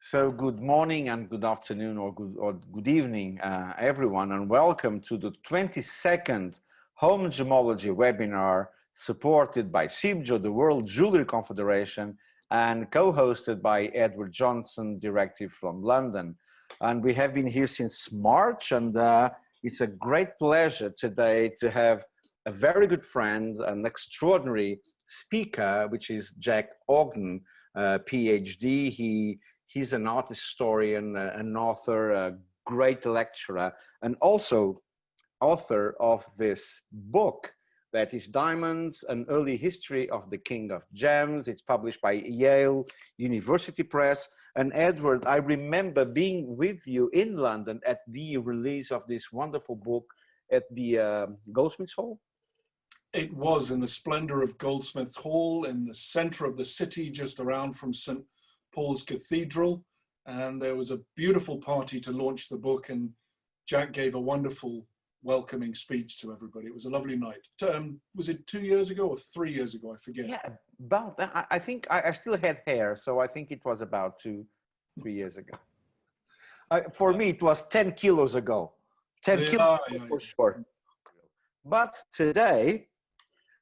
So good morning and good afternoon or good evening, everyone, and welcome to the 22nd Home Gemology webinar supported by CIBJO, the World Jewelry Confederation, and co-hosted by Edward Johnson, directly from London. And we have been here since March, and it's a great pleasure today to have a very good friend, an extraordinary speaker, which is Jack Ogden, PhD. He's an art historian, an author, a great lecturer, and also author of this book that is Diamonds, an Early History of the King of Gems. It's published by Yale University Press. And Edward, I remember being with you in London at the release of this wonderful book at the Goldsmiths Hall. It was in the splendor of Goldsmiths Hall in the center of the city, just around from St. Paul's Cathedral, and there was a beautiful party to launch the book, and Jack gave a wonderful welcoming speech to everybody. It was a lovely night. Was it 2 years ago or 3 years ago? I forget. Yeah, about that. I think I still had hair, so I think it was about 2-3 years ago. For me, it was 10 kilos ago. 10 kilos for sure. But today,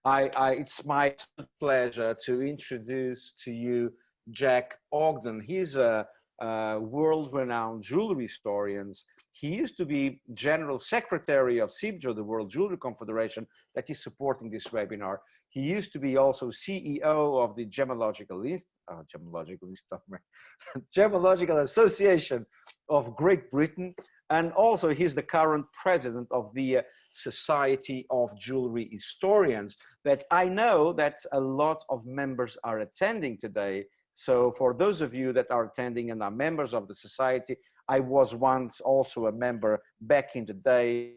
it's my pleasure to introduce to you Jack Ogden. He's a world-renowned jewelry historian. He used to be General Secretary of CIBJO, the World Jewelry Confederation, that is supporting this webinar. He used to be also CEO of the Gemological Association of Great Britain, and also he's the current president of the Society of Jewelry Historians, that I know that a lot of members are attending today. So for those of you that are attending and are members of the society, I was once also a member back in the day.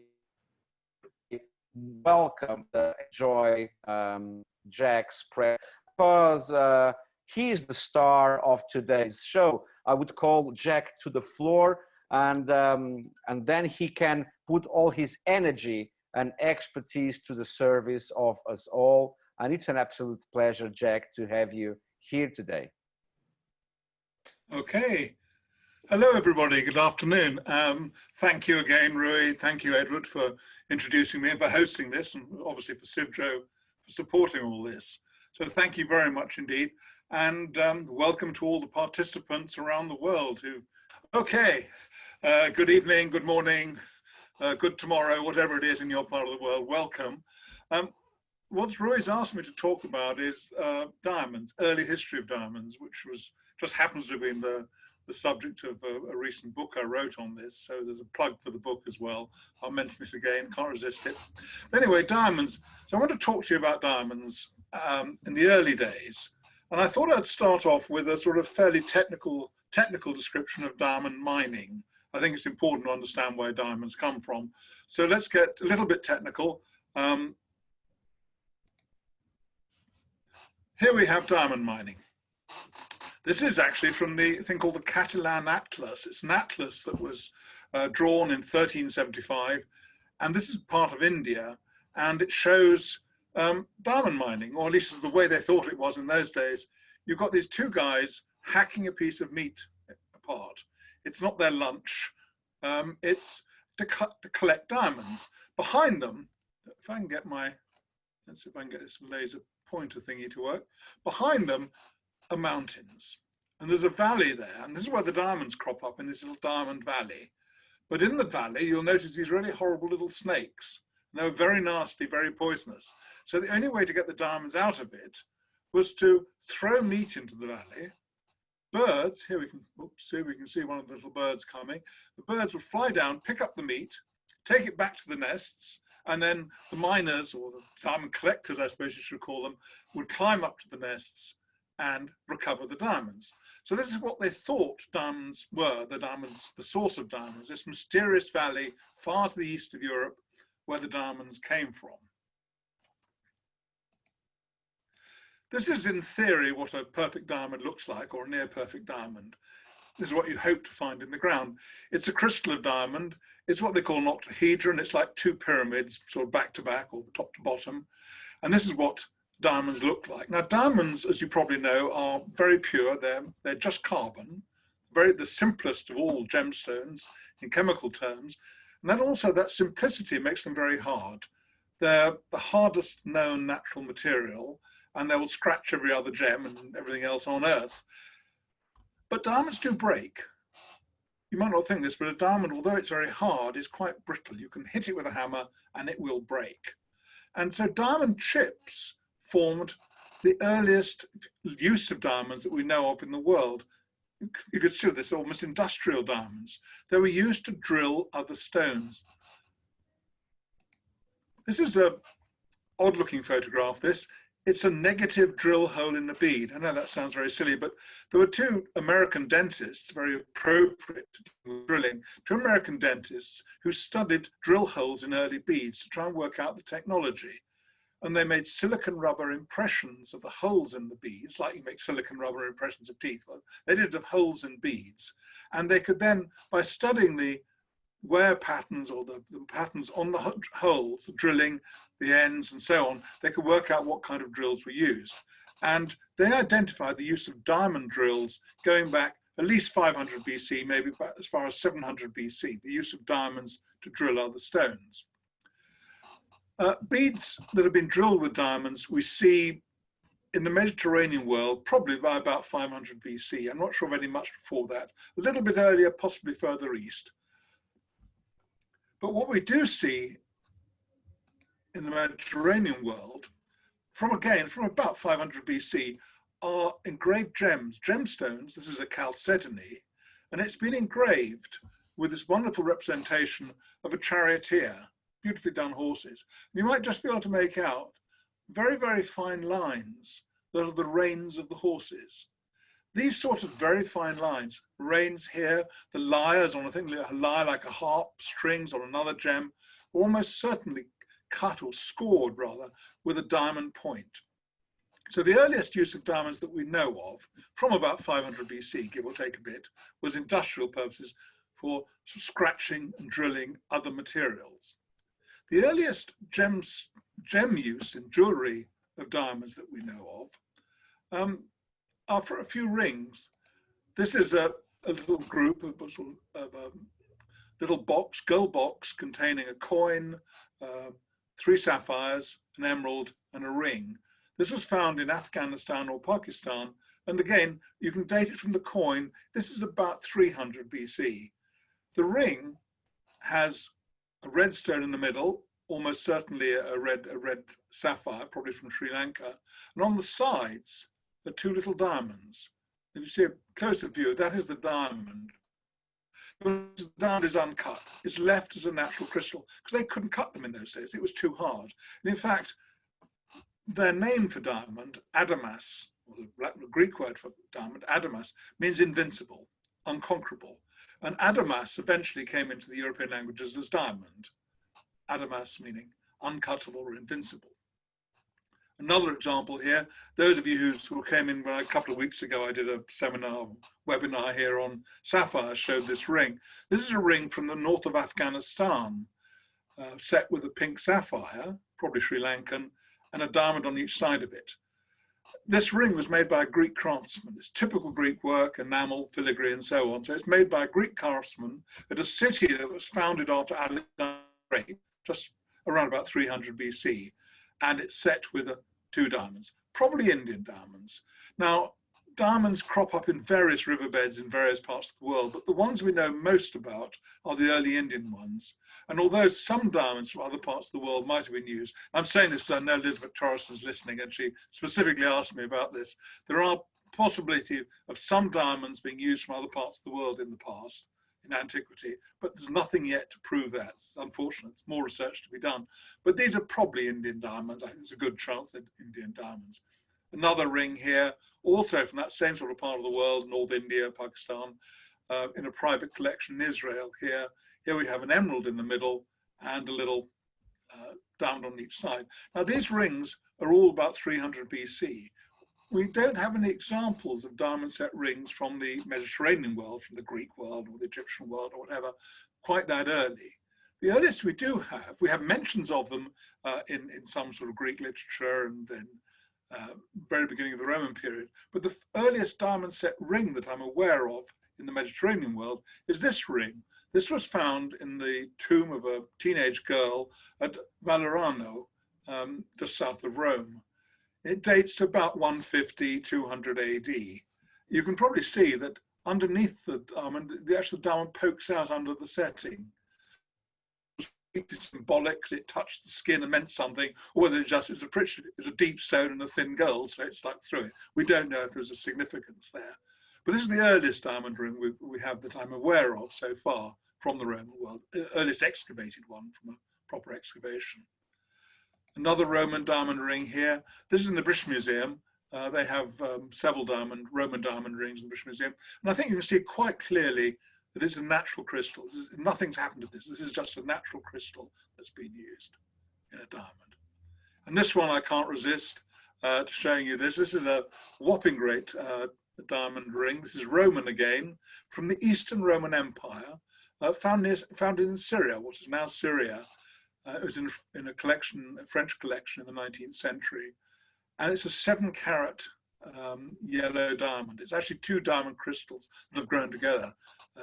Welcome, enjoy Jack's press, because he's the star of today's show. I would call Jack to the floor, and then he can put all his energy and expertise to the service of us all. And it's an absolute pleasure, Jack, to have you here today. Okay. Hello, everybody. Good afternoon. Thank you again, Rui. Thank you, Edward, for introducing me and for hosting this, and obviously for CIBJO for supporting all this. So thank you very much indeed. And welcome to all the participants around the world who, good evening, good morning, good tomorrow, whatever it is in your part of the world, welcome. What Rui's asked me to talk about is diamonds, early history of diamonds, which just happens to have been the subject of a recent book I wrote on this. So there's a plug for the book as well. I'll mention it again, can't resist it. But anyway, diamonds. So I want to talk to you about diamonds in the early days. And I thought I'd start off with a sort of fairly technical description of diamond mining. I think it's important to understand where diamonds come from. So let's get a little bit technical. Here we have diamond mining. This is actually from the thing called the Catalan Atlas. It's an atlas that was drawn in 1375, and this is part of India, and it shows diamond mining, or at least is the way they thought it was in those days. You've got these two guys hacking a piece of meat apart. It's not their lunch. It's to collect diamonds. Behind them, if I can get let's see if I can get this laser pointer thingy to work. Behind them are mountains, and there's a valley there, and this is where the diamonds crop up, in this little diamond valley. But in the valley, you'll notice these really horrible little snakes. And they were very nasty, very poisonous. So the only way to get the diamonds out of it was to throw meat into the valley. Birds, here we can see one of the little birds coming. The birds would fly down, pick up the meat, take it back to the nests, and then the miners, or the diamond collectors, I suppose you should call them, would climb up to the nests and recover the diamonds. So this is what they thought diamonds were, the source of diamonds, this mysterious valley far to the east of Europe where the diamonds came from. This is in theory what a perfect diamond looks like, or a near perfect diamond. This is what you hope to find in the ground. It's a crystal of diamond. It's what they call an octahedron. It's like two pyramids, sort of back to back or top to bottom. And this is what diamonds look like. Now, diamonds, as you probably know, are very pure. They're just carbon. the simplest of all gemstones in chemical terms. And that simplicity makes them very hard. They're the hardest known natural material, and they will scratch every other gem and everything else on Earth. But diamonds do break. You might not think this, but a diamond, although it's very hard, is quite brittle. You can hit it with a hammer and it will break. And so diamond chips formed the earliest use of diamonds that we know of in the world. You could see this, almost industrial diamonds. They were used to drill other stones. This is an odd looking photograph, this. It's a negative drill hole in the bead. I know that sounds very silly, but there were two American dentists, very appropriate to drilling, two American dentists who studied drill holes in early beads to try and work out the technology. And they made silicon rubber impressions of the holes in the beads, like you make silicon rubber impressions of teeth. Well, they did of holes in beads. And they could then, by studying the wear patterns or the patterns on the holes, the drilling, the ends and so on, they could work out what kind of drills were used. And they identified the use of diamond drills going back at least 500 BC, maybe as far as 700 BC, the use of diamonds to drill other stones. Beads that have been drilled with diamonds we see in the Mediterranean world probably by about 500 BC. I'm not sure of any much before that. A little bit earlier, possibly further east. But what we do see in the Mediterranean world, from about 500 BC, are engraved gems, gemstones. This is a chalcedony, and it's been engraved with this wonderful representation of a charioteer, beautifully done horses. You might just be able to make out very, very fine lines that are the reins of the horses. These sort of very fine lines, reins here, the lyres on a thing, a lyre like a harp, strings on another gem, almost certainly cut or scored rather with a diamond point. So the earliest use of diamonds that we know of, from about 500 BC, give or take a bit, was industrial purposes for scratching and drilling other materials. The earliest gem use in jewelry of diamonds that we know of are for a few rings. This is a little group of a little box, gold box, containing a coin, 3 sapphires, an emerald, and a ring. This was found in Afghanistan or Pakistan, and again, you can date it from the coin. This is about 300 BC. The ring has a red stone in the middle, almost certainly a red sapphire, probably from Sri Lanka, and on the sides are 2 little diamonds. If you see a closer view, that is the diamond. The diamond is uncut. It's left as a natural crystal because they couldn't cut them in those days. It was too hard. And in fact, their name for diamond, adamas, or the Greek word for diamond, adamas, means invincible, unconquerable. And adamas eventually came into the European languages as diamond. Adamas meaning uncuttable or invincible. Another example here, those of you who came in a couple of weeks ago, I did a webinar here on sapphires, showed this ring. This is a ring from the north of Afghanistan, set with a pink sapphire, probably Sri Lankan, and a diamond on each side of it. This ring was made by a Greek craftsman. It's typical Greek work, enamel, filigree, and so on. So it's made by a Greek craftsman at a city that was founded after Alexander, just around about 300 BC. And it's set with 2 diamonds, probably Indian diamonds. Now, diamonds crop up in various riverbeds in various parts of the world, but the ones we know most about are the early Indian ones. And although some diamonds from other parts of the world might have been used, I'm saying this because I know Elizabeth Torres is listening and she specifically asked me about this. There are possibility of some diamonds being used from other parts of the world in the past, in antiquity, but there's nothing yet to prove that. It's unfortunate, there's more research to be done. But these are probably Indian diamonds. I think there's a good chance they're Indian diamonds. Another ring here, also from that same sort of part of the world, North India, Pakistan, in a private collection in Israel here. Here we have an emerald in the middle and a little diamond on each side. Now these rings are all about 300 BC. We don't have any examples of diamond set rings from the Mediterranean world, from the Greek world or the Egyptian world or whatever, quite that early. The earliest we do have, we have mentions of them in some sort of Greek literature and then very beginning of the Roman period, but the earliest diamond set ring that I'm aware of in the Mediterranean world is this ring. This was found in the tomb of a teenage girl at Valerano, just south of Rome. It dates to about 150, 200 AD. You can probably see that underneath the diamond, the actual diamond pokes out under the setting. It's symbolic, it touched the skin and meant something, or whether it just is a deep stone and a thin gold, so it stuck through it. We don't know if there's a significance there. But this is the earliest diamond ring we have that I'm aware of so far from the Roman world, earliest excavated one from a proper excavation. Another Roman diamond ring here. This is in the British Museum. They have several Roman diamond rings in the British Museum. And I think you can see quite clearly that it's a natural crystal. Nothing's happened to this. This is just a natural crystal that's been used in a diamond. And this one I can't resist showing you this. This is a whopping great diamond ring. This is Roman again, from the Eastern Roman Empire, found in Syria, what is now Syria. It was in a collection, a French collection in the 19th century. And it's a 7-carat yellow diamond. It's actually 2 diamond crystals that have grown together,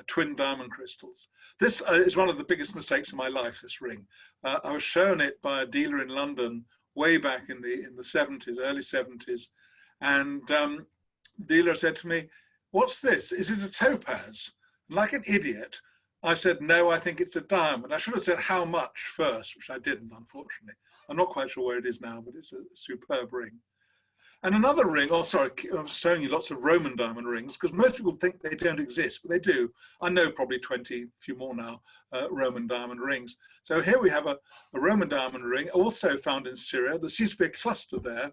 twin diamond crystals. This is one of the biggest mistakes in my life, this ring. I was shown it by a dealer in London way back in the 70s, early 70s. And the dealer said to me, "What's this? Is it a topaz?" And like an idiot, I said, "No, I think it's a diamond." I should have said how much first, which I didn't, unfortunately. I'm not quite sure where it is now, but it's a superb ring. And another ring, oh, sorry, I'm showing you lots of Roman diamond rings, because most people think they don't exist, but they do. I know probably 20, few more now, Roman diamond rings. So here we have a Roman diamond ring, also found in Syria. There seems to be a cluster there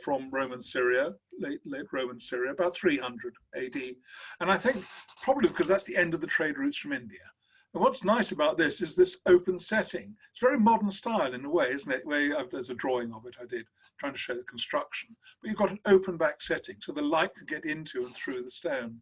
from Roman Syria, late Roman Syria, about 300 AD. And I think probably because that's the end of the trade routes from India. And what's nice about this is this open setting. It's very modern style in a way, isn't it? There's a drawing of it I did, trying to show the construction. But you've got an open back setting, so the light can get into and through the stone.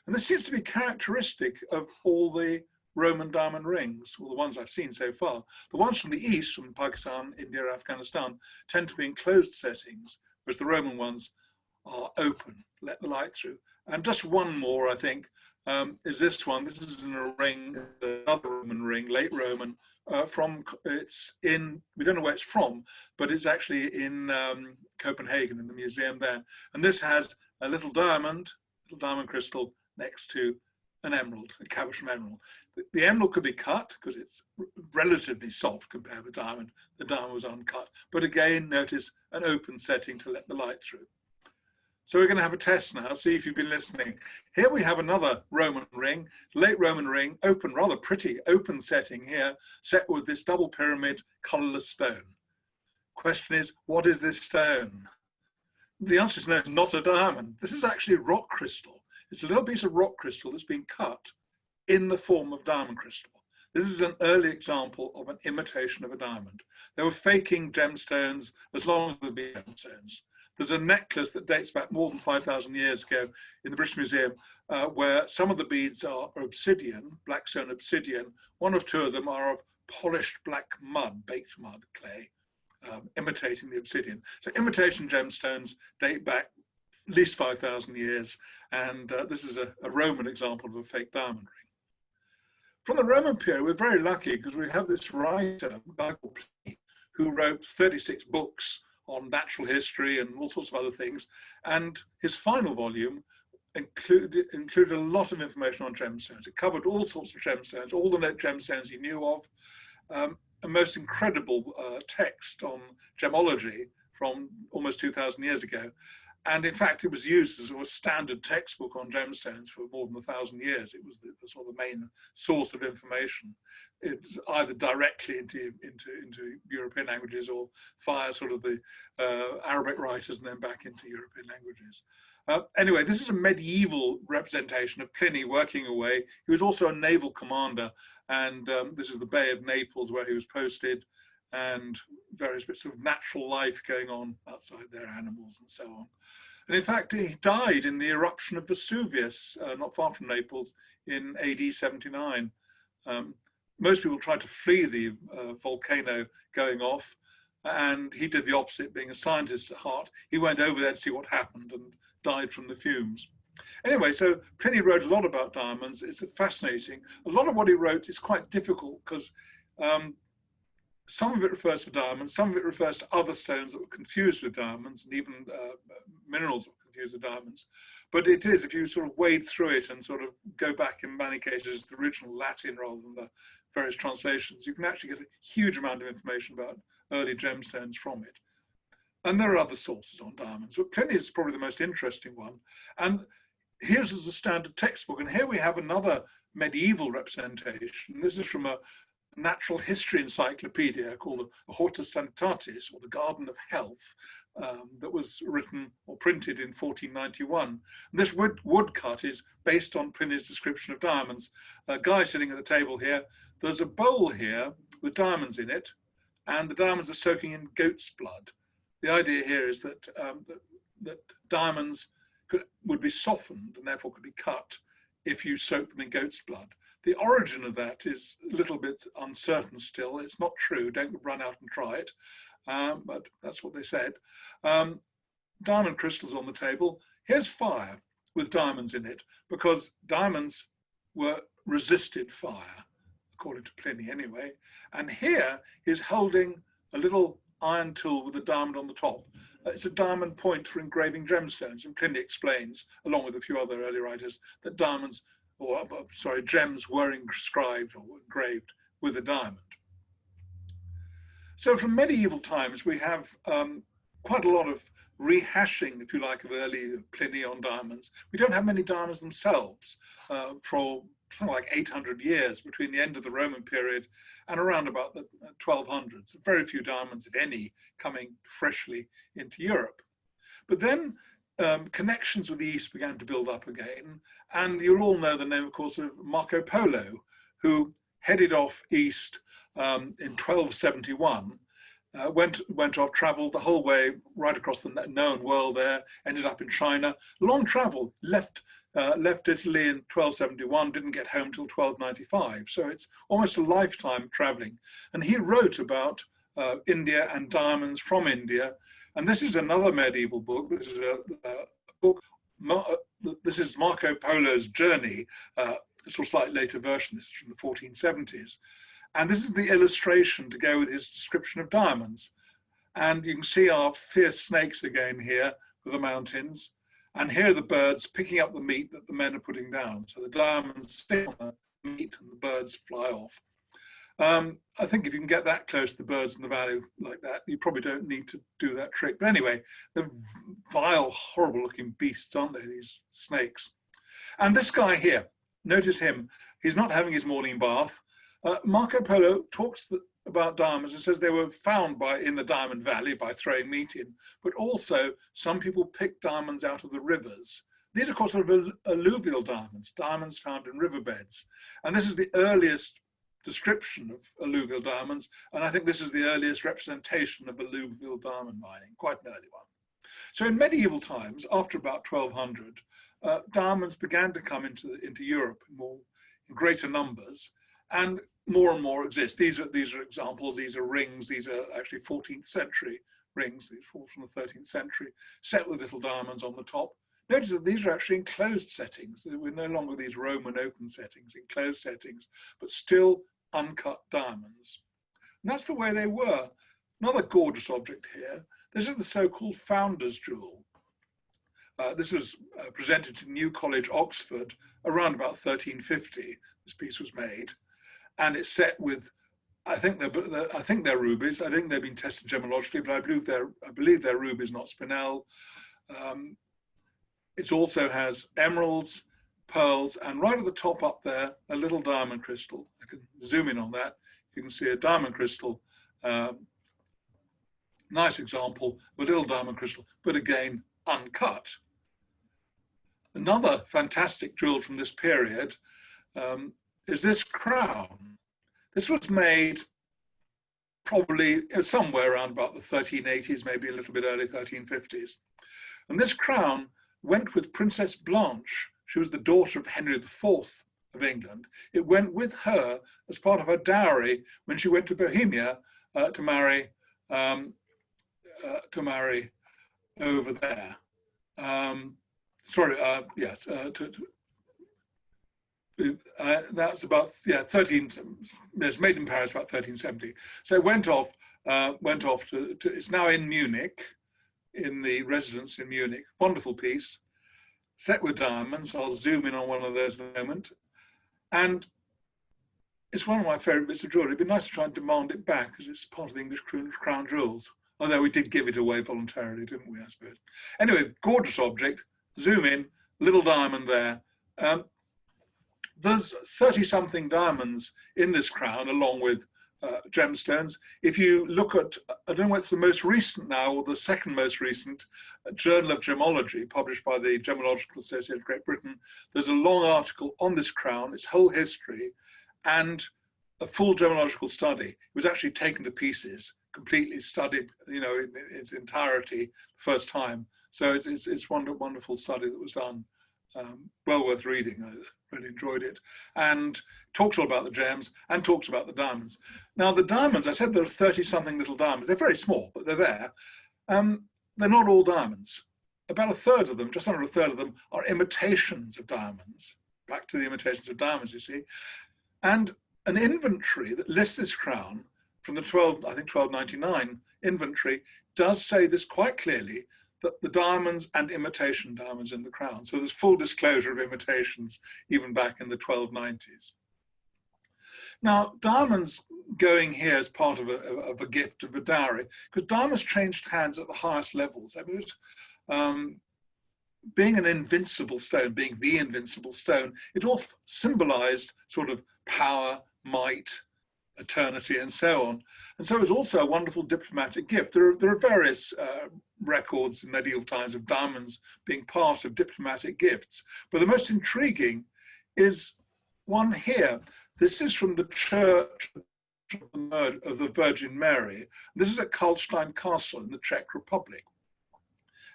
And this seems to be characteristic of all the Roman diamond rings, or the ones I've seen so far. The ones from the east, from Pakistan, India, Afghanistan, tend to be in closed settings, whereas the Roman ones are open, let the light through. And just one more, I think, is this one. This is in a ring, another Roman ring, late Roman, it's in, we don't know where it's from, but it's actually in Copenhagen in the museum there. And this has a little diamond crystal next to an emerald, a Caversham emerald. The emerald could be cut because it's relatively soft compared with diamond. The diamond was uncut. But again, notice an open setting to let the light through. So we're going to have a test now, see if you've been listening. Here we have another Roman ring, late Roman ring, open, rather pretty open setting here, set with this double pyramid colorless stone. Question is, what is this stone? The answer is no, it's not a diamond. This is actually rock crystal. It's a little piece of rock crystal that's been cut in the form of diamond crystal. This is an early example of an imitation of a diamond. They were faking gemstones as long as there'd be gemstones. There's a necklace that dates back more than 5,000 years ago in the British Museum where some of the beads are obsidian, blackstone obsidian. One or two of them are of polished black mud, baked mud, clay, imitating the obsidian. So imitation gemstones date back at least 5,000 years. And this is a Roman example of a fake diamond ring. From the Roman period, we're very lucky because we have this writer, a guy called Pliny, who wrote 36 books on natural history and all sorts of other things. And his final volume included a lot of information on gemstones. It covered all sorts of gemstones, all the gemstones he knew of, a most incredible text on gemology from almost 2,000 years ago. And in fact, it was used as a standard textbook on gemstones for more than 1,000 years. It was the sort of the main source of information, either directly into European languages or via sort of the Arabic writers and then back into European languages. Anyway, this is a medieval representation of Pliny working away. He was also a naval commander, and this is the Bay of Naples where he was posted, and various bits of natural life going on outside there, animals and so on. And in fact, he died in the eruption of Vesuvius, not far from Naples, in AD 79. Most people tried to flee the volcano going off, and he did the opposite, being a scientist at heart. He went over there to see what happened and died from the fumes. Anyway, so Pliny wrote a lot about diamonds. It's fascinating. A lot of what he wrote is quite difficult because some of it refers to diamonds, some of it refers to other stones that were confused with diamonds, and even minerals that were confused with diamonds. But it is, if you sort of wade through it and sort of go back in many cases to the original Latin rather than the various translations, you can actually get a huge amount of information about early gemstones from it. And there are other sources on diamonds, but Pliny is probably the most interesting one. And here's as a standard textbook, and here we have another medieval representation. This is from a natural history encyclopedia called the Hortus Sanitatis, or the Garden of Health, that was written or printed in 1491. And this woodcut is based on Pliny's description of diamonds. A guy sitting at the table here, there's a bowl here with diamonds in it, and the diamonds are soaking in goat's blood. The idea here is that, that diamonds would be softened and therefore could be cut if you soak them in goat's blood. The origin of that is a little bit uncertain still. It's not true. Don't run out and try it. But that's what they said. Diamond crystals on the table. Here's fire with diamonds in it, because diamonds were resisted fire, according to Pliny anyway. And here he's holding a little iron tool with a diamond on the top. It's a diamond point for engraving gemstones. And Pliny explains, along with a few other early writers, that diamonds, or sorry, gems were inscribed or engraved with a diamond. So from medieval times, we have quite a lot of rehashing, if you like, of early Pliny on diamonds. We don't have many diamonds themselves for something like 800 years between the end of the Roman period and around about the 1200s. Very few diamonds, if any, coming freshly into Europe. But then connections with the East began to build up again. And you'll all know the name, of course, of Marco Polo, who headed off east in 1271, went off, traveled the whole way right across the known world there, ended up in China. Long travel, left Italy in 1271, didn't get home till 1295. So it's almost a lifetime traveling. And he wrote about India and diamonds from India. And this is another medieval book. This is a book, this is Marco Polo's journey. It's a slightly later version. This is from the 1470s. And this is the illustration to go with his description of diamonds. And you can see our fierce snakes again here with the mountains. And here are the birds picking up the meat that the men are putting down. So the diamonds stick on the meat and the birds fly off. I think if you can get that close to the birds in the valley like that, you probably don't need to do that trick. But anyway, they're vile, horrible looking beasts, aren't they, these snakes? And this guy here, notice him, he's not having his morning bath. Marco Polo talks about diamonds and says they were found in the Diamond Valley by throwing meat in, but also some people picked diamonds out of the rivers. These are, of course, sort of alluvial diamonds, diamonds found in riverbeds. And this is the earliest description of alluvial diamonds, and I think this is the earliest representation of alluvial diamond mining, quite an early one. So in medieval times, after about 1200, diamonds began to come into Europe in greater numbers, and more exist. These are examples, these are rings, these are actually 14th century rings, these fall from the 13th century, set with little diamonds on the top. Notice that these are actually enclosed settings. We're no longer these Roman open settings, enclosed settings, but still uncut diamonds. And that's the way they were. Another gorgeous object here. This is the so-called Founder's Jewel. This was presented to New College, Oxford, around about 1350. This piece was made. And it's set with, I think they're rubies. I think they've been tested gemologically, but I believe they're rubies, not spinel. It also has emeralds, pearls, and right at the top up there, a little diamond crystal. I can zoom in on that. You can see a diamond crystal. Nice example of a little diamond crystal, but again, uncut. Another fantastic jewel from this period is this crown. This was made probably somewhere around about the 1380s, maybe a little bit early 1350s. And this crown went with Princess Blanche. She was the daughter of Henry IV of England. It went with her as part of her dowry when she went to Bohemia to marry over there. sorry, yes, that's about 13. It's made in Paris about 1370. So it went off to. It's now in Munich, in the residence in Munich. Wonderful piece, set with diamonds. I'll zoom in on one of those in a moment, and it's one of my favourite bits of jewellery. It'd be nice to try and demand it back because it's part of the English crown jewels. Although we did give it away voluntarily, didn't we, I suppose. Anyway, gorgeous object. Zoom in, little diamond there. There's 30-something diamonds in this crown, along with gemstones. If you look at, I don't know what's the most recent now, or the second most recent, Journal of Gemology, published by the Gemological Association of Great Britain, there's a long article on this crown, its whole history, and a full gemological study. It was actually taken to pieces, completely studied, you know, in its entirety, first time. So it's a wonderful study that was done. Well worth reading. I really enjoyed it, and talks all about the gems and talks about the diamonds. Now the diamonds, I said there are 30-something little diamonds. They're very small, but they're there. They're not all diamonds. About a third of them, just under a third of them, are imitations of diamonds. Back to the imitations of diamonds, you see. And an inventory that lists this crown from the 1299 inventory does say this quite clearly, that the diamonds and imitation diamonds in the crown. So there's full disclosure of imitations even back in the 1290s. Now, diamonds going here as part of a gift of a dowry, because diamonds changed hands at the highest levels. I mean, it was, being an invincible stone, being the invincible stone, it all symbolized sort of power, might, eternity, and so on. And so it was also a wonderful diplomatic gift. There are various records in medieval times of diamonds being part of diplomatic gifts. But the most intriguing is one here. This is from the Church of the Virgin Mary. This is at Karlstein Castle in the Czech Republic.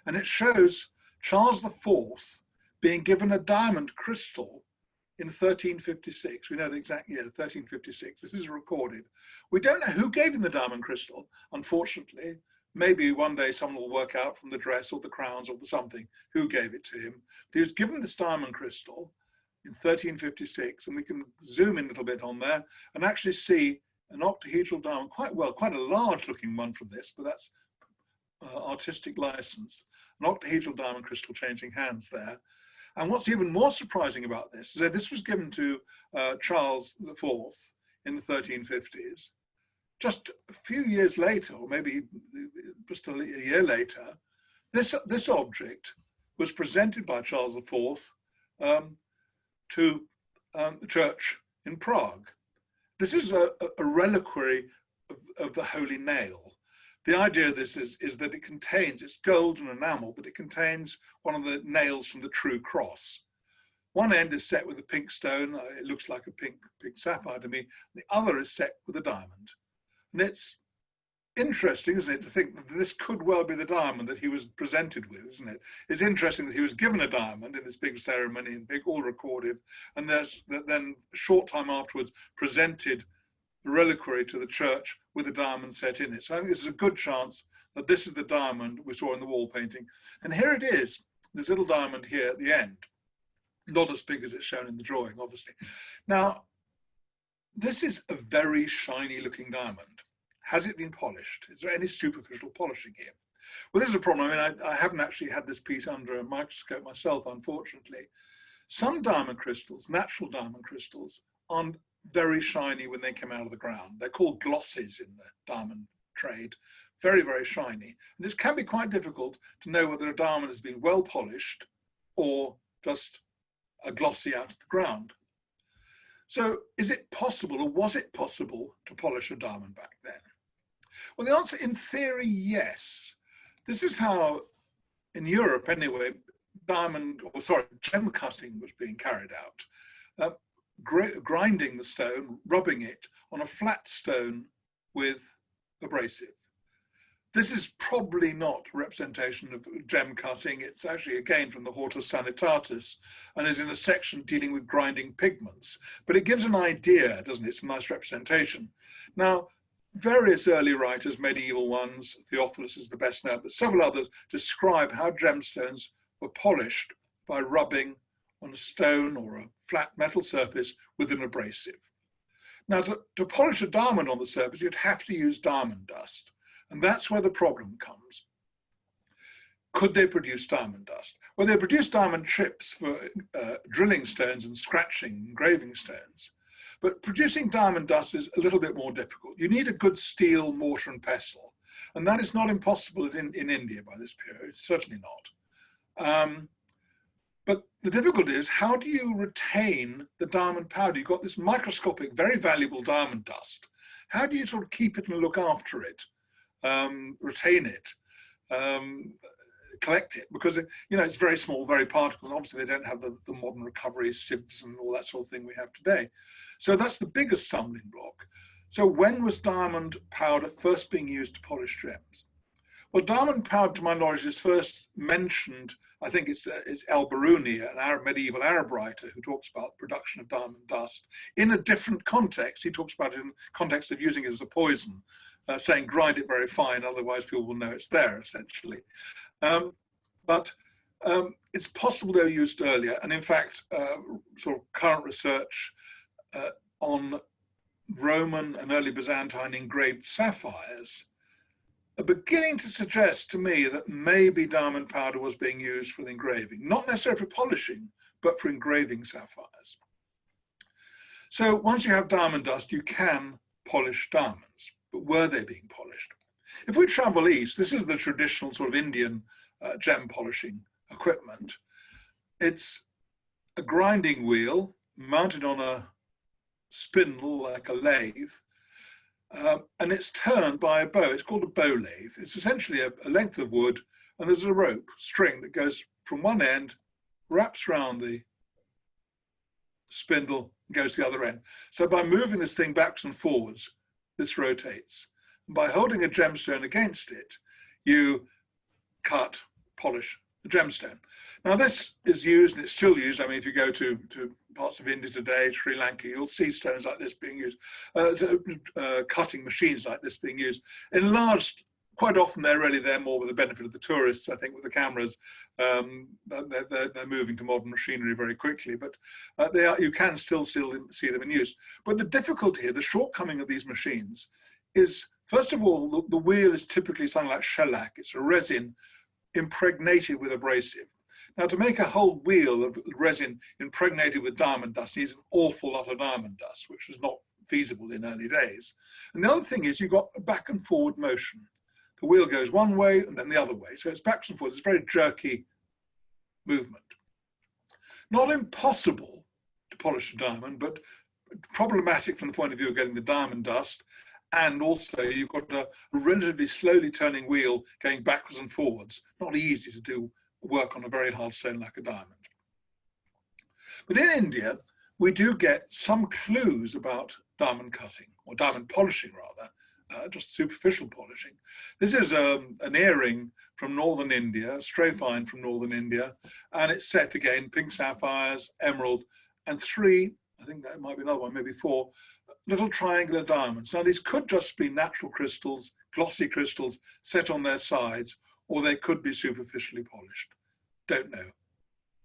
And it shows Charles IV being given a diamond crystal in 1356. We know the exact year, 1356. This is recorded. We don't know who gave him the diamond crystal, unfortunately. Maybe one day someone will work out from the dress or the crowns or the something who gave it to him. But he was given this diamond crystal in 1356, and we can zoom in a little bit on there and actually see an octahedral diamond, quite a large looking one from this, but that's artistic license. An octahedral diamond crystal changing hands there. And what's even more surprising about this is that this was given to Charles IV in the 1350s. Just a few years later, or maybe just a year later, this object was presented by Charles IV to the church in Prague. This is a reliquary of the Holy Nail. The idea of this is that it contains, it's gold and enamel, but it contains one of the nails from the true cross. One end is set with a pink stone. It looks like a pink sapphire to me. The other is set with a diamond. And it's interesting, isn't it, to think that this could well be the diamond that he was presented with, isn't it? It's interesting that he was given a diamond in this big ceremony and all recorded, and then a short time afterwards presented the reliquary to the church with a diamond set in it. So I think this is a good chance that this is the diamond we saw in the wall painting. And here it is, this little diamond here at the end. Not as big as it's shown in the drawing, obviously. Now, this is a very shiny looking diamond. Has it been polished? Is there any superficial polishing here? Well, this is a problem. I mean, I haven't actually had this piece under a microscope myself, unfortunately. Some diamond crystals, natural diamond crystals, aren't very shiny when they come out of the ground. They're called glosses in the diamond trade. Very, very shiny. And this can be quite difficult to know whether a diamond has been well polished or just a glossy out of the ground. So is it possible, or was it possible, to polish a diamond back then? Well, the answer, in theory, yes. This is how, in Europe anyway, gem cutting was being carried out. Grinding the stone, rubbing it on a flat stone with abrasive. This is probably not a representation of gem cutting. It's actually, again, from the Hortus Sanitatis, and is in a section dealing with grinding pigments. But it gives an idea, doesn't it? It's a nice representation. Now, various early writers, medieval ones, Theophilus is the best known, but several others describe how gemstones were polished by rubbing on a stone or a flat metal surface with an abrasive. Now, to polish a diamond on the surface, you'd have to use diamond dust. And that's where the problem comes. Could they produce diamond dust? Well, they produce diamond chips for drilling stones and scratching, engraving stones. But producing diamond dust is a little bit more difficult. You need a good steel mortar and pestle. And that is not impossible in India by this period, certainly not. But the difficulty is, how do you retain the diamond powder? You've got this microscopic, very valuable diamond dust. How do you sort of keep it and look after it, retain it, collect it? Because it's very small, very particles. Obviously, they don't have the modern recovery sieves and all that sort of thing we have today. So that's the biggest stumbling block. So when was diamond powder first being used to polish gems? Well, diamond powder, to my knowledge, is first mentioned, I think it's al-Biruni, an medieval Arab writer who talks about the production of diamond dust in a different context. He talks about it in the context of using it as a poison, saying grind it very fine, otherwise people will know it's there, essentially. But it's possible they were used earlier. And in fact, sort of current research on Roman and early Byzantine engraved sapphires are beginning to suggest to me that maybe diamond powder was being used for the engraving, not necessarily for polishing, but for engraving sapphires. So once you have diamond dust, you can polish diamonds, but were they being polished? If we travel east, this is the traditional sort of Indian gem polishing equipment. It's a grinding wheel mounted on a spindle like a lathe, and it's turned by a bow. It's called a bow lathe. It's essentially a length of wood, and there's a rope, string that goes from one end, wraps around the spindle, and goes to the other end. So by moving this thing backwards and forwards, this rotates. And by holding a gemstone against it, you cut, polish the gemstone. Now this is used, and it's still used. I mean, if you go to parts of India today, Sri Lanka, you'll see stones like this being used, cutting machines like this being used. Enlarged, quite often they're really there more with the benefit of the tourists, I think, with the cameras. They're moving to modern machinery very quickly, but you can still see them in use. But the difficulty here, the shortcoming of these machines is, first of all, the wheel is typically something like shellac. It's a resin impregnated with abrasive. Now, to make a whole wheel of resin impregnated with diamond dust needs an awful lot of diamond dust, which was not feasible in early days. And the other thing is you've got a back and forward motion. The wheel goes one way and then the other way. So it's backwards and forwards. It's a very jerky movement. Not impossible to polish a diamond, but problematic from the point of view of getting the diamond dust. And also you've got a relatively slowly turning wheel going backwards and forwards. Not easy to do work on a very hard stone like a diamond. But in India, we do get some clues about diamond cutting, or diamond polishing rather, just superficial polishing. This is an earring from northern India, stray fine from northern India, and it's set again, pink sapphires, emerald, and 3, I think that might be another one, maybe 4, little triangular diamonds. Now these could just be natural crystals, glossy crystals set on their sides, or they could be superficially polished. Don't know.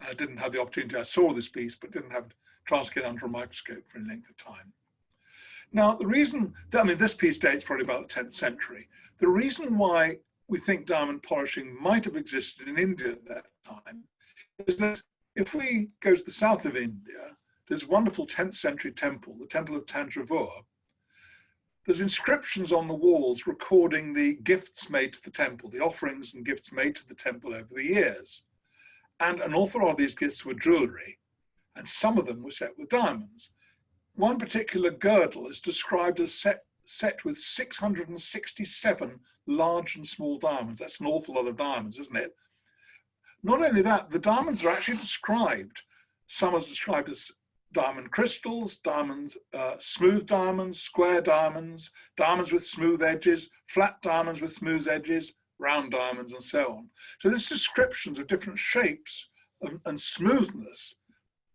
I didn't have the opportunity. I saw this piece, but didn't have a chance to get under a microscope for any length of time. Now, the reason, this piece dates probably about the 10th century. The reason why we think diamond polishing might have existed in India at that time is that if we go to the south of India, there's a wonderful 10th century temple, the Temple of Tanjavur. There's inscriptions on the walls recording the gifts made to the temple, the offerings and gifts made to the temple over the years. And an awful lot of these gifts were jewelry, and some of them were set with diamonds. One particular girdle is described as set with 667 large and small diamonds. That's an awful lot of diamonds, isn't it? Not only that, the diamonds are actually described. Some are described as diamond crystals, diamonds, smooth diamonds, square diamonds, diamonds with smooth edges, flat diamonds with smooth edges, round diamonds, and so on. So this descriptions of different shapes and smoothness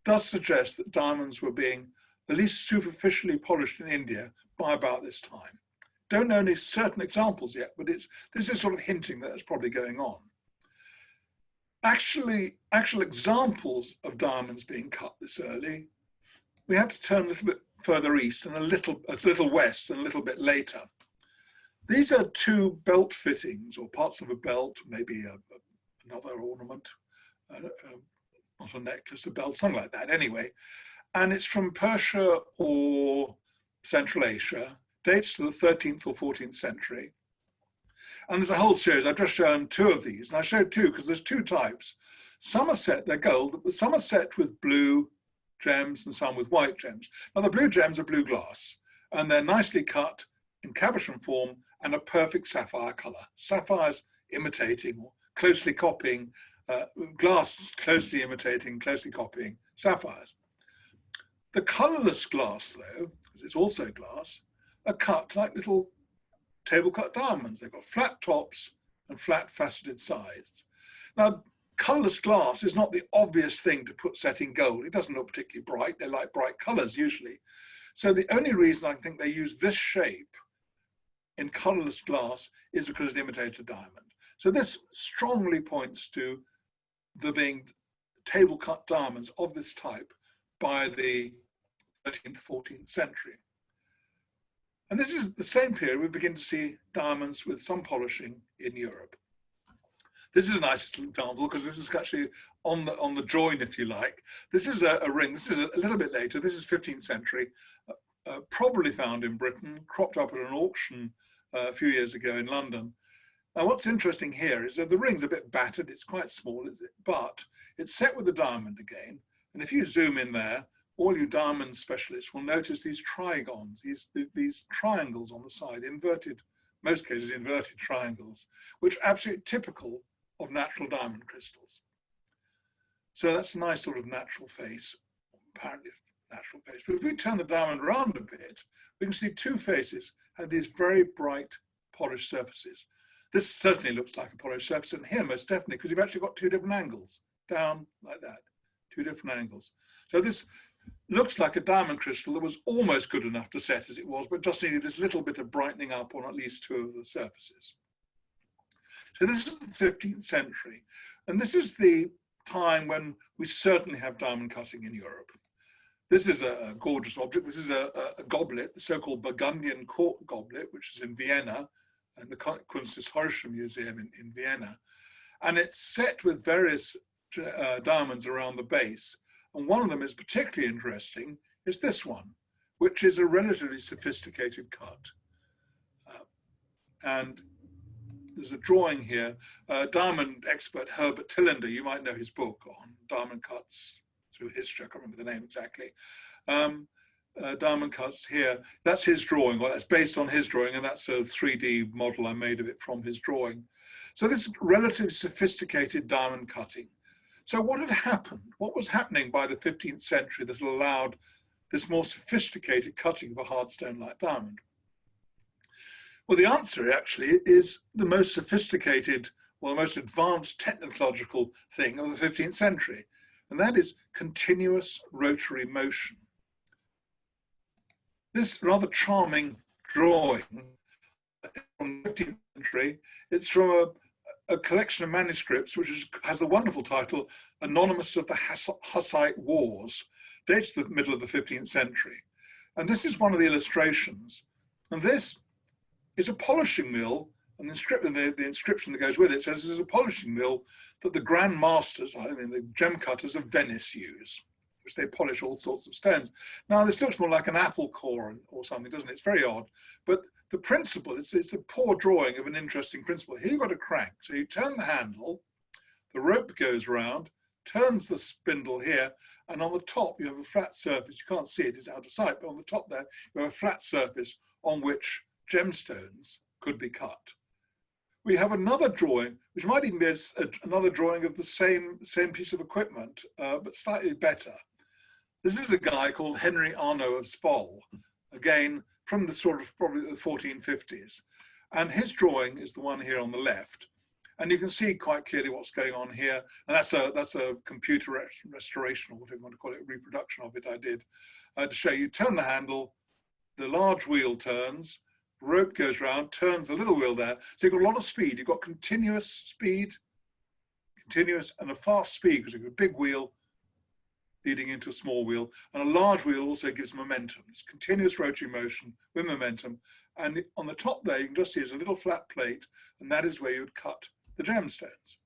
does suggest that diamonds were being at least superficially polished in India by about this time. Don't know any certain examples yet, but this is sort of hinting that it's probably going on. actual examples of diamonds being cut this early, we have to turn a little bit further east and a little west and a little bit later. These are two belt fittings or parts of a belt, maybe another ornament, not a necklace, a belt, something like that anyway. And it's from Persia or Central Asia, dates to the 13th or 14th century. And there's a whole series. I've just shown two of these, and I showed two because there's two types. Some are set, they're gold, but some are set with blue gems and some with white gems. Now the blue gems are blue glass, and they're nicely cut in cabochon form and a perfect sapphire color. Sapphires imitating or closely copying, glass closely imitating, closely copying sapphires. The colorless glass though, because it's also glass, are cut like little table cut diamonds. They've got flat tops and flat faceted sides. Now, colorless glass is not the obvious thing to put set in gold. It doesn't look particularly bright. They like bright colors usually. So the only reason I think they use this shape in colorless glass is because it imitates a diamond. So this strongly points to there being table cut diamonds of this type by the 13th, 14th century. And this is the same period we begin to see diamonds with some polishing in Europe. This is a nice example because this is actually on the join, if you like. This is a ring. This is a little bit later. This is 15th century, probably found in Britain, cropped up at an auction a few years ago in London. Now, what's interesting here is that the ring's a bit battered. It's quite small, but it's set with a diamond again. And if you zoom in there, all you diamond specialists will notice these trigons, these triangles on the side, inverted, most cases inverted triangles, which are absolutely typical of natural diamond crystals. So that's a nice sort of natural face, apparently natural face. But if we turn the diamond around a bit, we can see two faces have these very bright polished surfaces. This certainly looks like a polished surface, and here most definitely, because you've actually got two different angles, down like that, two different angles. So this looks like a diamond crystal that was almost good enough to set as it was, but just needed this little bit of brightening up on at least two of the surfaces. So this is the 15th century, and this is the time when we certainly have diamond cutting in Europe. This is a gorgeous object. This is a goblet, the so-called Burgundian court goblet, which is in Vienna, and the Kunsthistorische Museum in Vienna. And it's set with various diamonds around the base. And one of them is particularly interesting, is this one, which is a relatively sophisticated cut. And there's a drawing here. Diamond expert Herbert Tillander, you might know his book on diamond cuts through history, I can't remember the name exactly. Diamond cuts here, that's his drawing, or that's based on his drawing, and that's a 3D model I made of it from his drawing. So this relatively sophisticated diamond cutting. So what had happened? What was happening by the 15th century that allowed this more sophisticated cutting of a hard stone like diamond? Well, the answer actually is the most sophisticated, or the most advanced technological thing of the 15th century, and that is continuous rotary motion. This rather charming drawing from the 15th century, it's from a collection of manuscripts which has the wonderful title, Anonymous of the Hussite Wars, dates the middle of the 15th century. And this is one of the illustrations. And this is a polishing mill, and the inscription that goes with it says this is a polishing mill that the Grand Masters, I mean the gem cutters of Venice use, which they polish all sorts of stones. Now this looks more like an apple core or something, doesn't it? It's very odd. But the principle, it's a poor drawing of an interesting principle. Here you've got a crank. So you turn the handle, the rope goes round, turns the spindle here, and on the top you have a flat surface. You can't see it, it's out of sight, but on the top there you have a flat surface on which gemstones could be cut. We have another drawing, which might even be another drawing of the same piece of equipment, but slightly better. This is a guy called Henry Arnaud of Spol, again, from the sort of probably the 1450s. And his drawing is the one here on the left. And you can see quite clearly what's going on here. And that's a computer restoration, or whatever you want to call it, reproduction of it I did, to show you turn the handle, the large wheel turns, rope goes round, turns the little wheel there. So you've got a lot of speed. You've got continuous speed, continuous and a fast speed, because you've got a big wheel leading into a small wheel, and a large wheel also gives momentum. It's continuous rotary motion with momentum. And on the top there, you can just see there's a little flat plate, and that is where you would cut the gemstones.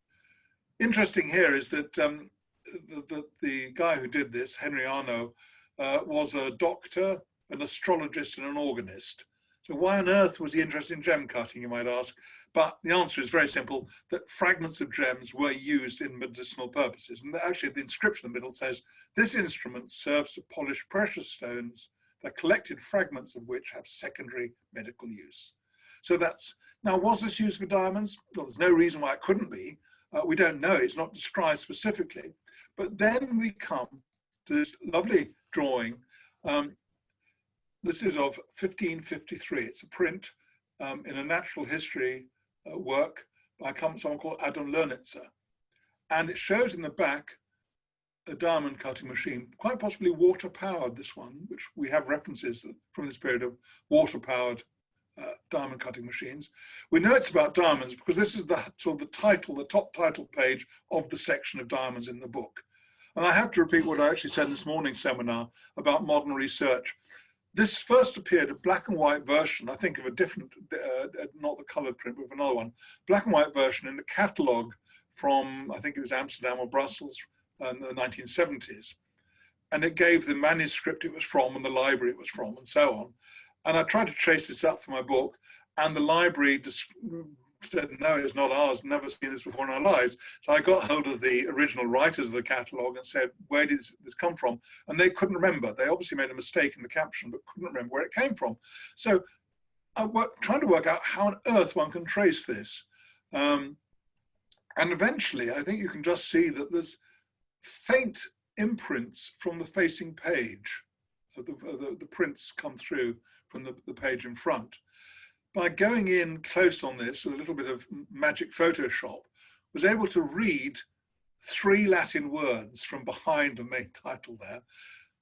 Interesting here is that the guy who did this, Henry Arnault, was a doctor, an astrologist, and an organist. So why on earth was he interested in gem cutting, you might ask? But the answer is very simple, that fragments of gems were used in medicinal purposes. And actually the inscription in the middle says, this instrument serves to polish precious stones, the collected fragments of which have secondary medical use. So that's, now was this used for diamonds? Well, there's no reason why it couldn't be. We don't know, it's not described specifically. But then we come to this lovely drawing. This is of 1553. It's a print in a natural history work by someone called Adam Lernitzer. And it shows in the back a diamond cutting machine, quite possibly water powered, this one, which we have references from this period of water powered diamond cutting machines. We know it's about diamonds because this is the sort of the title, the top title page of the section of diamonds in the book. And I have to repeat what I actually said in this morning's seminar about modern research. This first appeared a black and white version, I think of a different, not the colored print, but another one, black and white version in the catalogue from, I think it was Amsterdam or Brussels in the 1970s. And it gave the manuscript it was from and the library it was from and so on. And I tried to trace this up for my book, and the library just said, no, it's not ours, never seen this before in our lives. So I got hold of the original writers of the catalogue and said, where did this come from? And they couldn't remember. They obviously made a mistake in the caption, but couldn't remember where it came from. So I trying to work out how on earth one can trace this. And eventually, I think you can just see that there's faint imprints from the facing page. The prints come through from the page in front. By going in close on this with a little bit of magic Photoshop, was able to read 3 Latin words from behind the main title there.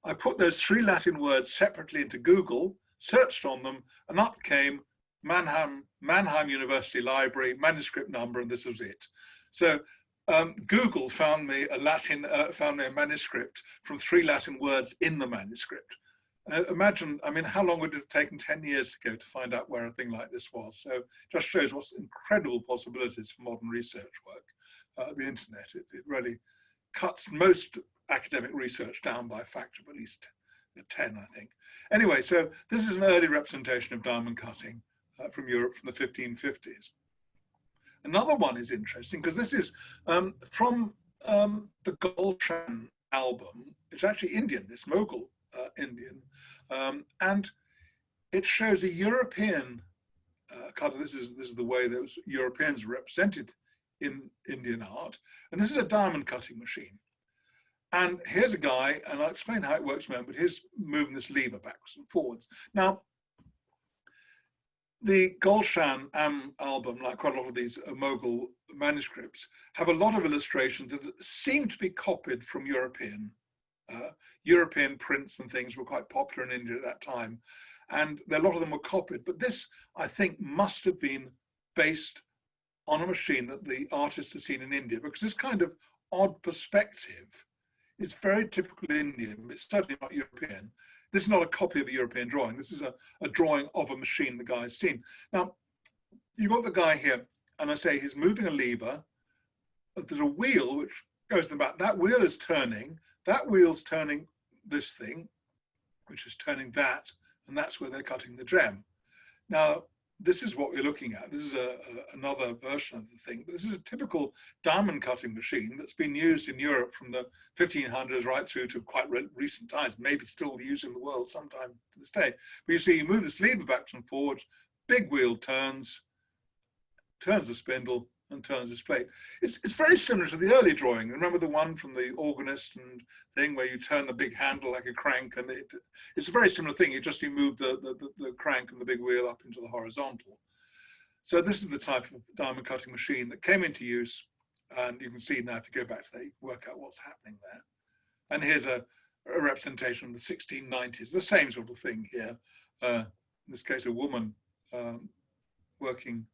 I put those 3 Latin words separately into Google, searched on them, and up came Mannheim University Library, manuscript number, and this was it. So Google found me a manuscript from 3 Latin words in the manuscript. Imagine, I mean, how long would it have taken 10 years to go to find out where a thing like this was? So it just shows what incredible possibilities for modern research work. The internet, it really cuts most academic research down by a factor of at least 10, I think. Anyway, so this is an early representation of diamond cutting from Europe from the 1550s. Another one is interesting because this is from the Gulshan album. It's actually Indian, this Mughal Indian, and it shows a European cutter. This is the way those Europeans are represented in Indian art, and this is a diamond cutting machine. And here's a guy, and I'll explain how it works in a moment, but he's moving this lever backwards and forwards. Now, the Gulshan album, like quite a lot of these Mughal manuscripts, have a lot of illustrations that seem to be copied from European prints and things were quite popular in India at that time. And a lot of them were copied. But this, I think, must have been based on a machine that the artist had seen in India, because this kind of odd perspective is very typical Indian. It's certainly not European. This is not a copy of a European drawing. This is a drawing of a machine the guy's seen. Now, you've got the guy here, and I say he's moving a lever. There's a wheel which goes in the back. That wheel is turning. That wheel's turning this thing, which is turning that, and that's where they're cutting the gem. Now, this is what we're looking at. This is another version of the thing, but this is a typical diamond cutting machine that's been used in Europe from the 1500s right through to quite recent times, maybe still used in the world sometime to this day. But you see, you move this lever backwards and forwards, big wheel turns the spindle, and turns this plate. It's very similar to the early drawing. Remember the one from the organist and thing where you turn the big handle like a crank, and it's a very similar thing. You move the crank and the big wheel up into the horizontal. So this is the type of diamond cutting machine that came into use, and you can see now if you go back to that, you can work out what's happening there. And here's a representation of the 1690s, the same sort of thing here. In this case, a woman working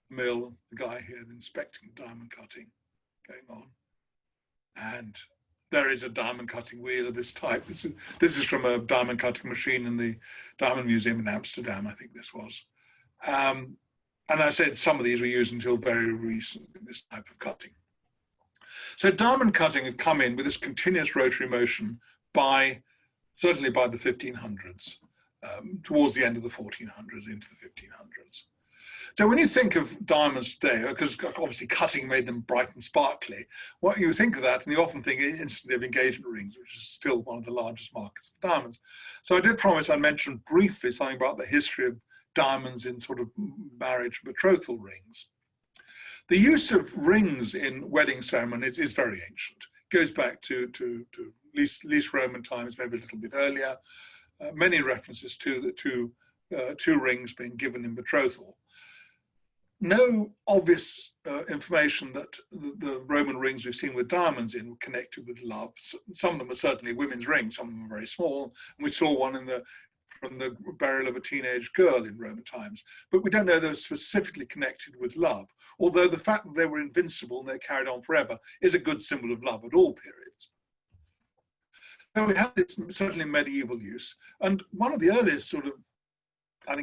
the mill, the guy here inspecting the diamond cutting. going on. And there is a diamond cutting wheel of this type. This is from a diamond cutting machine in the Diamond Museum in Amsterdam, I think this was. And I said some of these were used until very recently, this type of cutting. So diamond cutting had come in with this continuous rotary motion certainly by the 1500s, towards the end of the 1400s into the 1500s. So when you think of diamonds today, because obviously cutting made them bright and sparkly, what you think of that, and you often think instantly of engagement rings, which is still one of the largest markets for diamonds. So I did promise I'd mention briefly something about the history of diamonds in sort of marriage and betrothal rings. The use of rings in wedding ceremonies is very ancient. It goes back to at least Roman times, maybe a little bit earlier. Many references to two rings being given in betrothal. No obvious information that the Roman rings we've seen with diamonds in were connected with love. Some of them are certainly women's rings, some of them are very small, and we saw one from the burial of a teenage girl in Roman times. But we don't know they were specifically connected with love, although the fact that they were invincible and they carried on forever is a good symbol of love at all periods. So we have this certainly medieval use, and one of the earliest sort of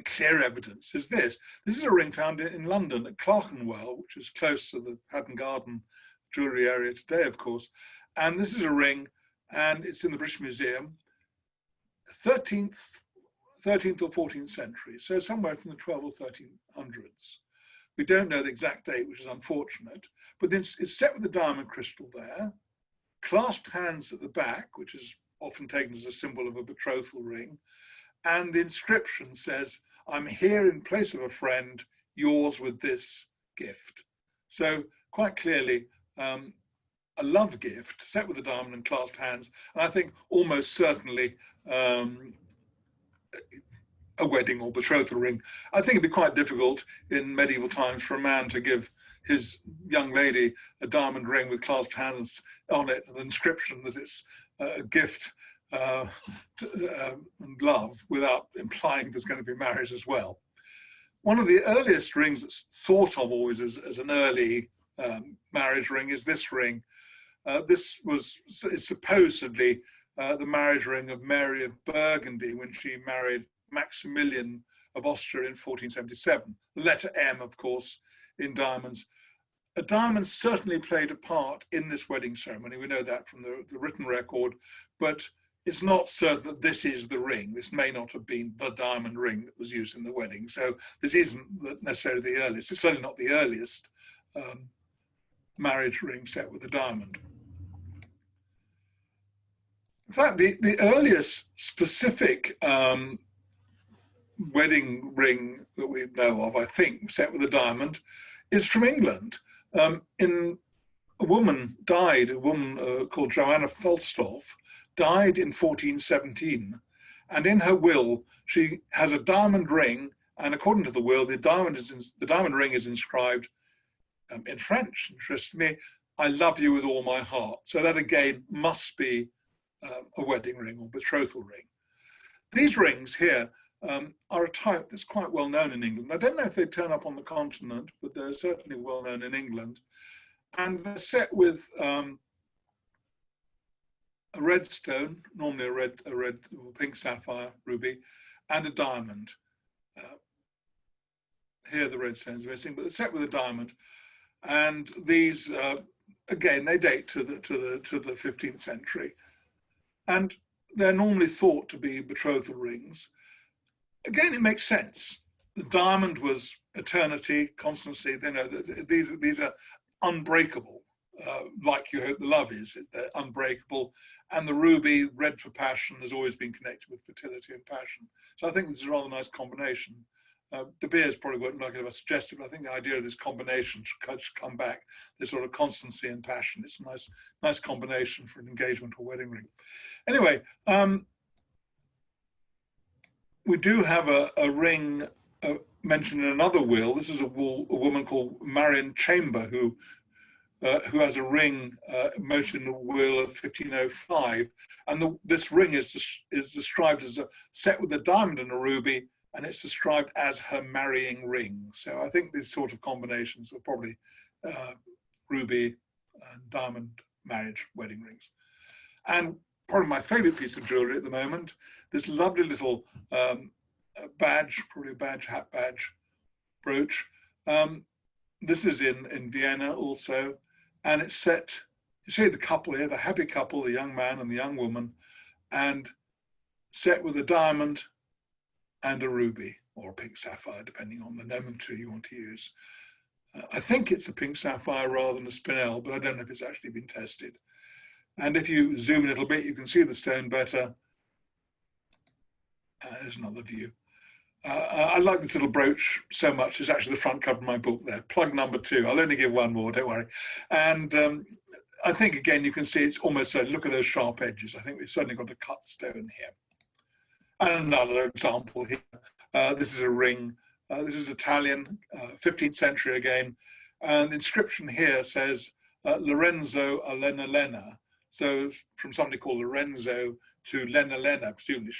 clear evidence is this. This is a ring found in London at Clerkenwell, which is close to the Hatton Garden jewellery area today, of course. And this is a ring, and it's in the British Museum, 13th or 14th century, so somewhere from the 12 or 1300s. We don't know the exact date, which is unfortunate, but then it's set with a diamond crystal there, clasped hands at the back, which is often taken as a symbol of a betrothal ring, and the inscription says, "I'm here in place of a friend, yours with this gift." So quite clearly, a love gift set with a diamond and clasped hands, and I think almost certainly a wedding or betrothal ring. I think it'd be quite difficult in medieval times for a man to give his young lady a diamond ring with clasped hands on it, with an inscription that it's a gift and love, without implying there's going to be marriage as well. One of the earliest rings that's thought of always as an early marriage ring is this ring. This is supposedly the marriage ring of Mary of Burgundy when she married Maximilian of Austria in 1477. The letter M, of course, in diamonds. A diamond certainly played a part in this wedding ceremony. We know that from the written record, but it's not certain that this is the ring. This may not have been the diamond ring that was used in the wedding. So this isn't necessarily the earliest. It's certainly not the earliest marriage ring set with a diamond. In fact, the earliest specific wedding ring that we know of, I think, set with a diamond, is from England. A woman died, a woman called Joanna Falstolf, died in 1417, and in her will she has a diamond ring, and according to the will, the diamond ring is inscribed in French, interestingly, "I love you with all my heart." So that again must be a wedding ring or betrothal ring. These rings here are a type that's quite well known in England. I don't know if they turn up on the continent, but they're certainly well known in England, and they're set with a red stone, normally a red or pink sapphire ruby, and a diamond. Here the red stone's missing, but they're set with a diamond. And these, again, they date to the 15th century. And they're normally thought to be betrothal rings. Again, it makes sense. The diamond was eternity, constancy. They know that these are unbreakable. Like you hope the love is, they're unbreakable. And the ruby, red for passion, has always been connected with fertility and passion. So I think this is a rather nice combination. De Beers probably wouldn't like it if I suggested, but I think the idea of this combination should come back, this sort of constancy and passion. It's a nice combination for an engagement or wedding ring. Anyway, we do have a ring mentioned in another will. This is a woman called Marion Chamber, who has a ring mentioned in the will of 1505, and this ring is described as a set with a diamond and a ruby, and it's described as her marrying ring. So I think these sort of combinations are probably ruby diamond marriage wedding rings. And probably my favorite piece of jewelry at the moment, this lovely little badge, probably a badge, hat badge, brooch. This is in Vienna also, and it's set, you see the couple here, the happy couple, the young man and the young woman, and set with a diamond and a ruby, or a pink sapphire, depending on the nomenclature you want to use. I think it's a pink sapphire rather than a spinel, but I don't know if it's actually been tested. And if you zoom a little bit, you can see the stone better. There's another view. I like this little brooch so much. It's actually the front cover of my book there. Plug number 2. I'll only give one more, don't worry. And I think, again, you can see it's almost, look at those sharp edges. I think we've certainly got a cut stone here. And another example here. This is a ring. This is Italian, 15th century again. And the inscription here says, Lorenzo a Lena Lena. So from somebody called Lorenzo to Lena Lena, presumably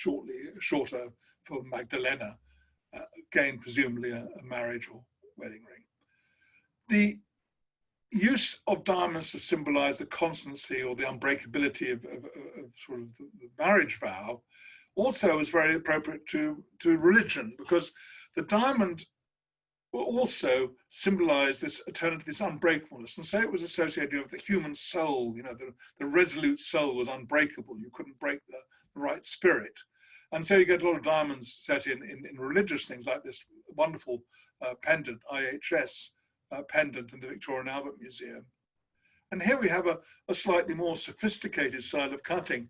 shorter for Magdalena. Again, presumably a marriage or wedding ring. The use of diamonds to symbolize the constancy or the unbreakability of sort of the marriage vow also is very appropriate to religion, because the diamond also symbolized this eternity, this unbreakableness. And so it was associated with the human soul, the resolute soul was unbreakable. You couldn't break the right spirit. And so you get a lot of diamonds set in religious things, like this wonderful pendant, IHS pendant in the Victoria and Albert Museum. And here we have a slightly more sophisticated style of cutting.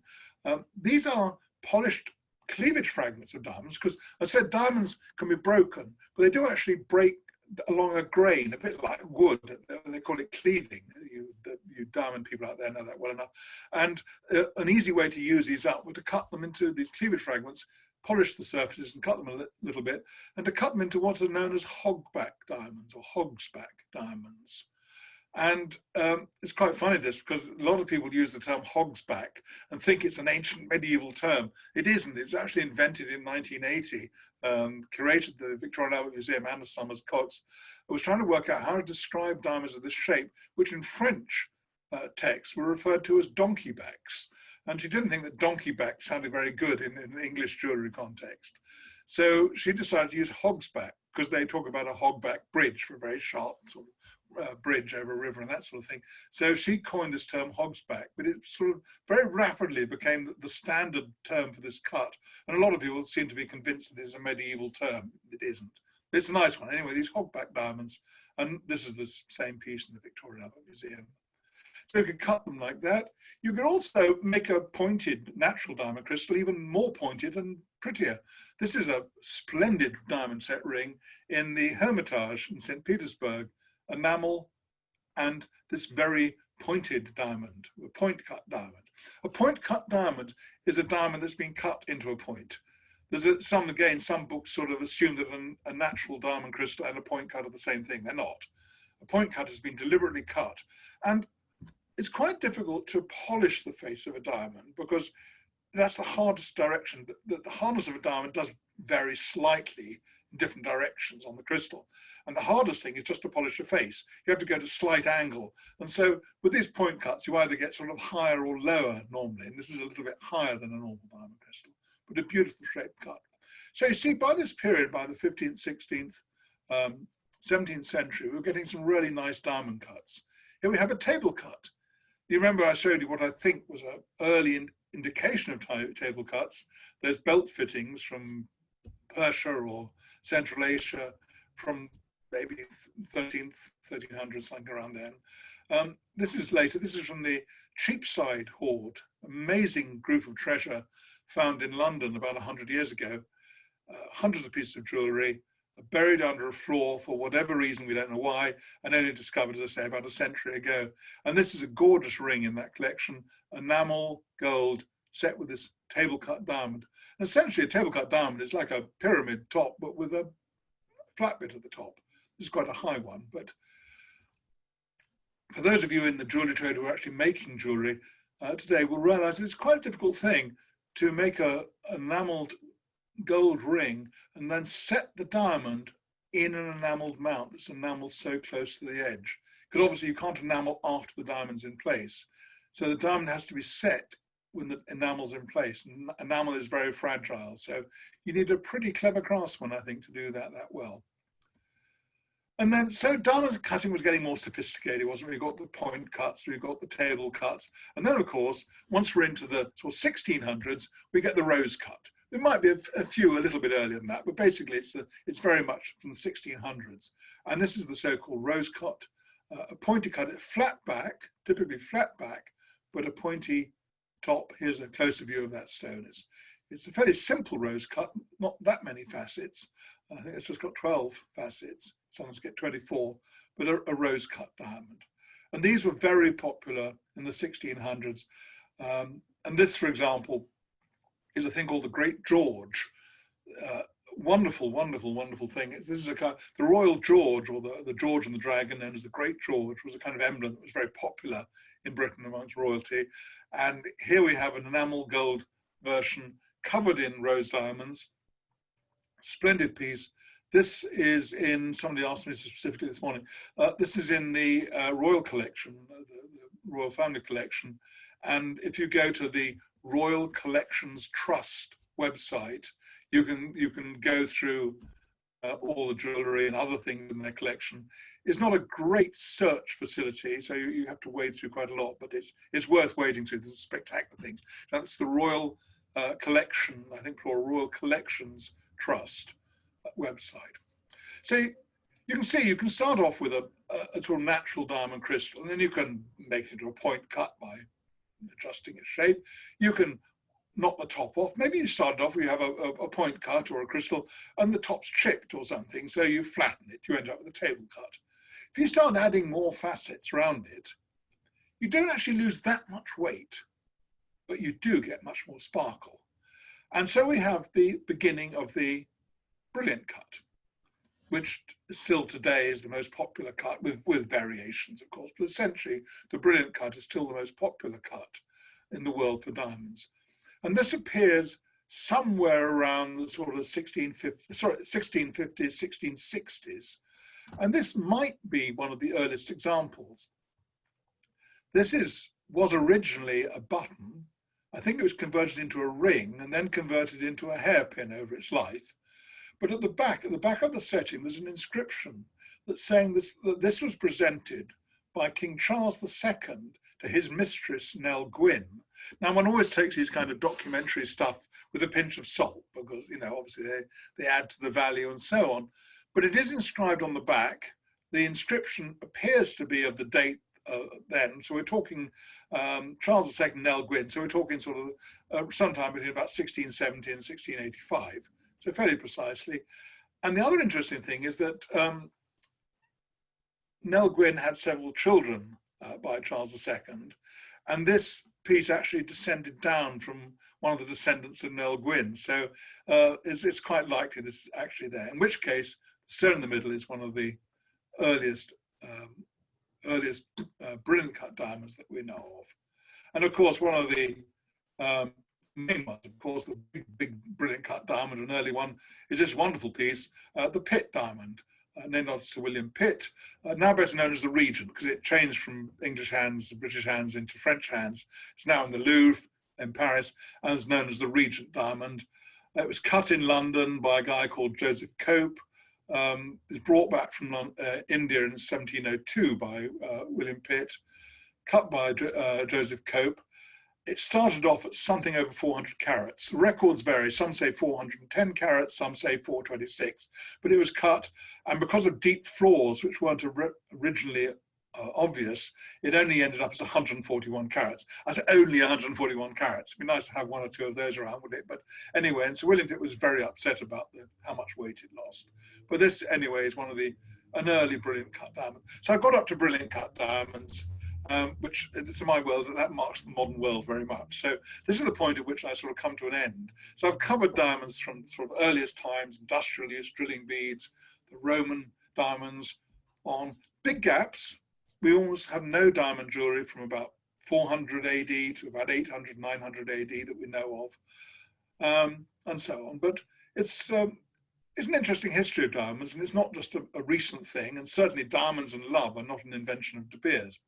These are polished cleavage fragments of diamonds, because I said diamonds can be broken, but they do actually break along a grain, a bit like wood. They call it cleaving. You diamond people out there know that well enough. And an easy way to use these up would to cut them into these cleavage fragments, polish the surfaces and cut them a little bit, and to cut them into what are known as hogback diamonds or hogsback diamonds. And it's quite funny this, because a lot of people use the term hogsback and think it's an ancient medieval term. It isn't. It was actually invented in 1980, curated at the Victoria and Albert Museum, Anna Summers Cox. I was trying to work out how to describe diamonds of this shape, which in French texts were referred to as donkey backs. And she didn't think that donkey back sounded very good in an English jewelry context. So she decided to use hogsback, because they talk about a hogback bridge for a very sharp sort of bridge over a river and that sort of thing. So she coined this term hogsback, but it sort of very rapidly became the standard term for this cut. And a lot of people seem to be convinced that it's a medieval term. It isn't. It's a nice one. Anyway, these hogback diamonds, and this is the same piece in the Victoria and Albert Museum. So you could cut them like that. You could also make a pointed natural diamond crystal even more pointed and prettier. This is a splendid diamond set ring in the Hermitage in St. Petersburg, enamel and this very pointed diamond, a point cut diamond. A point cut diamond is a diamond that's been cut into a point. There's some books sort of assume that a natural diamond crystal and a point cut are the same thing. They're not. A point cut has been deliberately cut. And it's quite difficult to polish the face of a diamond, because that's the hardest direction. The hardness of a diamond does vary slightly in different directions on the crystal. And the hardest thing is just to polish the face. You have to go to slight angle. And so with these point cuts, you either get sort of higher or lower normally. And this is a little bit higher than a normal diamond crystal, but a beautiful shaped cut. So you see, by this period, by the 15th, 16th, 17th century, we're getting some really nice diamond cuts. Here we have a table cut. You remember I showed you what I think was an early indication of table cuts. There's belt fittings from Persia or Central Asia from maybe 13th, 1300s, something around then. This is later. This is from the Cheapside hoard, amazing group of treasure found in London about 100 years ago. Hundreds of pieces of jewellery buried under a floor for whatever reason, we don't know why, and only discovered, as I say, about a century ago. And this is a gorgeous ring in that collection, enamel, gold, set with this table-cut diamond. And essentially, a table-cut diamond is like a pyramid top, but with a flat bit at the top. This is quite a high one, but for those of you in the jewellery trade who are actually making jewellery today will realise it's quite a difficult thing to make an enamelled gold ring and then set the diamond in an enamelled mount that's enamelled so close to the edge, because obviously you can't enamel after the diamond's in place. So the diamond has to be set when the enamel's in place, and enamel is very fragile. So you need a pretty clever craftsman, I think, to do that well. And then, so diamond cutting was getting more sophisticated, wasn't it? We got the point cuts, we got the table cuts. And then, of course, once we're into the sort of 1600s, we get the rose cut. There might be a few a little bit earlier than that, but basically it's very much from the 1600s. And this is the so-called rose cut, a pointy cut, flat back, typically flat back, but a pointy top. Here's a closer view of that stone. It's a fairly simple rose cut, not that many facets. I think it's just got 12 facets. Some get 24, but a rose cut diamond. And these were very popular in the 1600s. And this, for example, is a thing called the Great George. Wonderful, wonderful, wonderful thing. This is a kind of, the Royal George, or the George and the Dragon, known as the Great George, was a kind of emblem that was very popular in Britain amongst royalty. And here we have an enamel gold version covered in rose diamonds. Splendid piece. This is in, somebody asked me specifically this morning, this is in the Royal Collection, the Royal Family Collection. And if you go to the Royal Collections Trust website, you can go through all the jewellery and other things in their collection. It's not a great search facility, so you have to wade through quite a lot, but it's worth wading through. There's spectacular things. That's the Royal Collection, I think, or Royal Collections Trust website. So you can see, you can start off with a sort of natural diamond crystal, and then you can make it into a point cut by adjusting its shape. You can knock the top off. Maybe you started off, you have a point cut or a crystal, and the top's chipped or something, so you flatten it, you end up with a table cut. If you start adding more facets around it, you don't actually lose that much weight, but you do get much more sparkle. And so we have the beginning of the brilliant cut, which still today is the most popular cut, with variations, of course, but essentially the brilliant cut is still the most popular cut in the world for diamonds. And this appears somewhere around the sort of 1650s, 1660s. And this might be one of the earliest examples. This was originally a button. I think it was converted into a ring and then converted into a hairpin over its life. But at the back of the setting, there's an inscription that's saying that this was presented by King Charles II to his mistress, Nell Gwynn. Now, one always takes these kind of documentary stuff with a pinch of salt because, you know, obviously they add to the value and so on. But it is inscribed on the back. The inscription appears to be of the date then. So we're talking Charles II, Nell Gwynn. So we're talking sort of sometime between about 1670 and 1685. So fairly precisely. And the other interesting thing is that Nell Gwynn had several children by Charles II. And this piece actually descended down from one of the descendants of Nell Gwynn. So it's quite likely this is actually there, in which case the stone in the middle is one of the earliest brilliant cut diamonds that we know of. And of course, one of the main ones, of course, the big brilliant cut diamond, an early one, is this wonderful piece, the Pitt diamond, named after Sir William Pitt, now better known as the Regent, because it changed from English hands, British hands into French hands. It's now in the Louvre in Paris and is known as the Regent diamond. It was cut in London by a guy called Joseph Cope. It was brought back from India in 1702 by William Pitt, cut by Joseph Cope. It started off at something over 400 carats. The records vary. Some say 410 carats, some say 426. But it was cut, and because of deep flaws, which weren't originally obvious, it only ended up as 141 carats. I say only 141 carats. It'd be nice to have one or two of those around, wouldn't it? But anyway, and Sir William Pitt was very upset about how much weight it lost. But this, anyway, is an early brilliant cut diamond. So I got up to brilliant cut diamonds, which to my world, that marks the modern world very much. So this is the point at which I sort of come to an end. So I've covered diamonds from sort of earliest times, industrial use, drilling beads, the Roman diamonds, on big gaps. We almost have no diamond jewelry from about 400 AD to about 800, 900 AD that we know of, and so on. But it's is an interesting history of diamonds, and it's not just a recent thing, and certainly diamonds and love are not an invention of De Beers.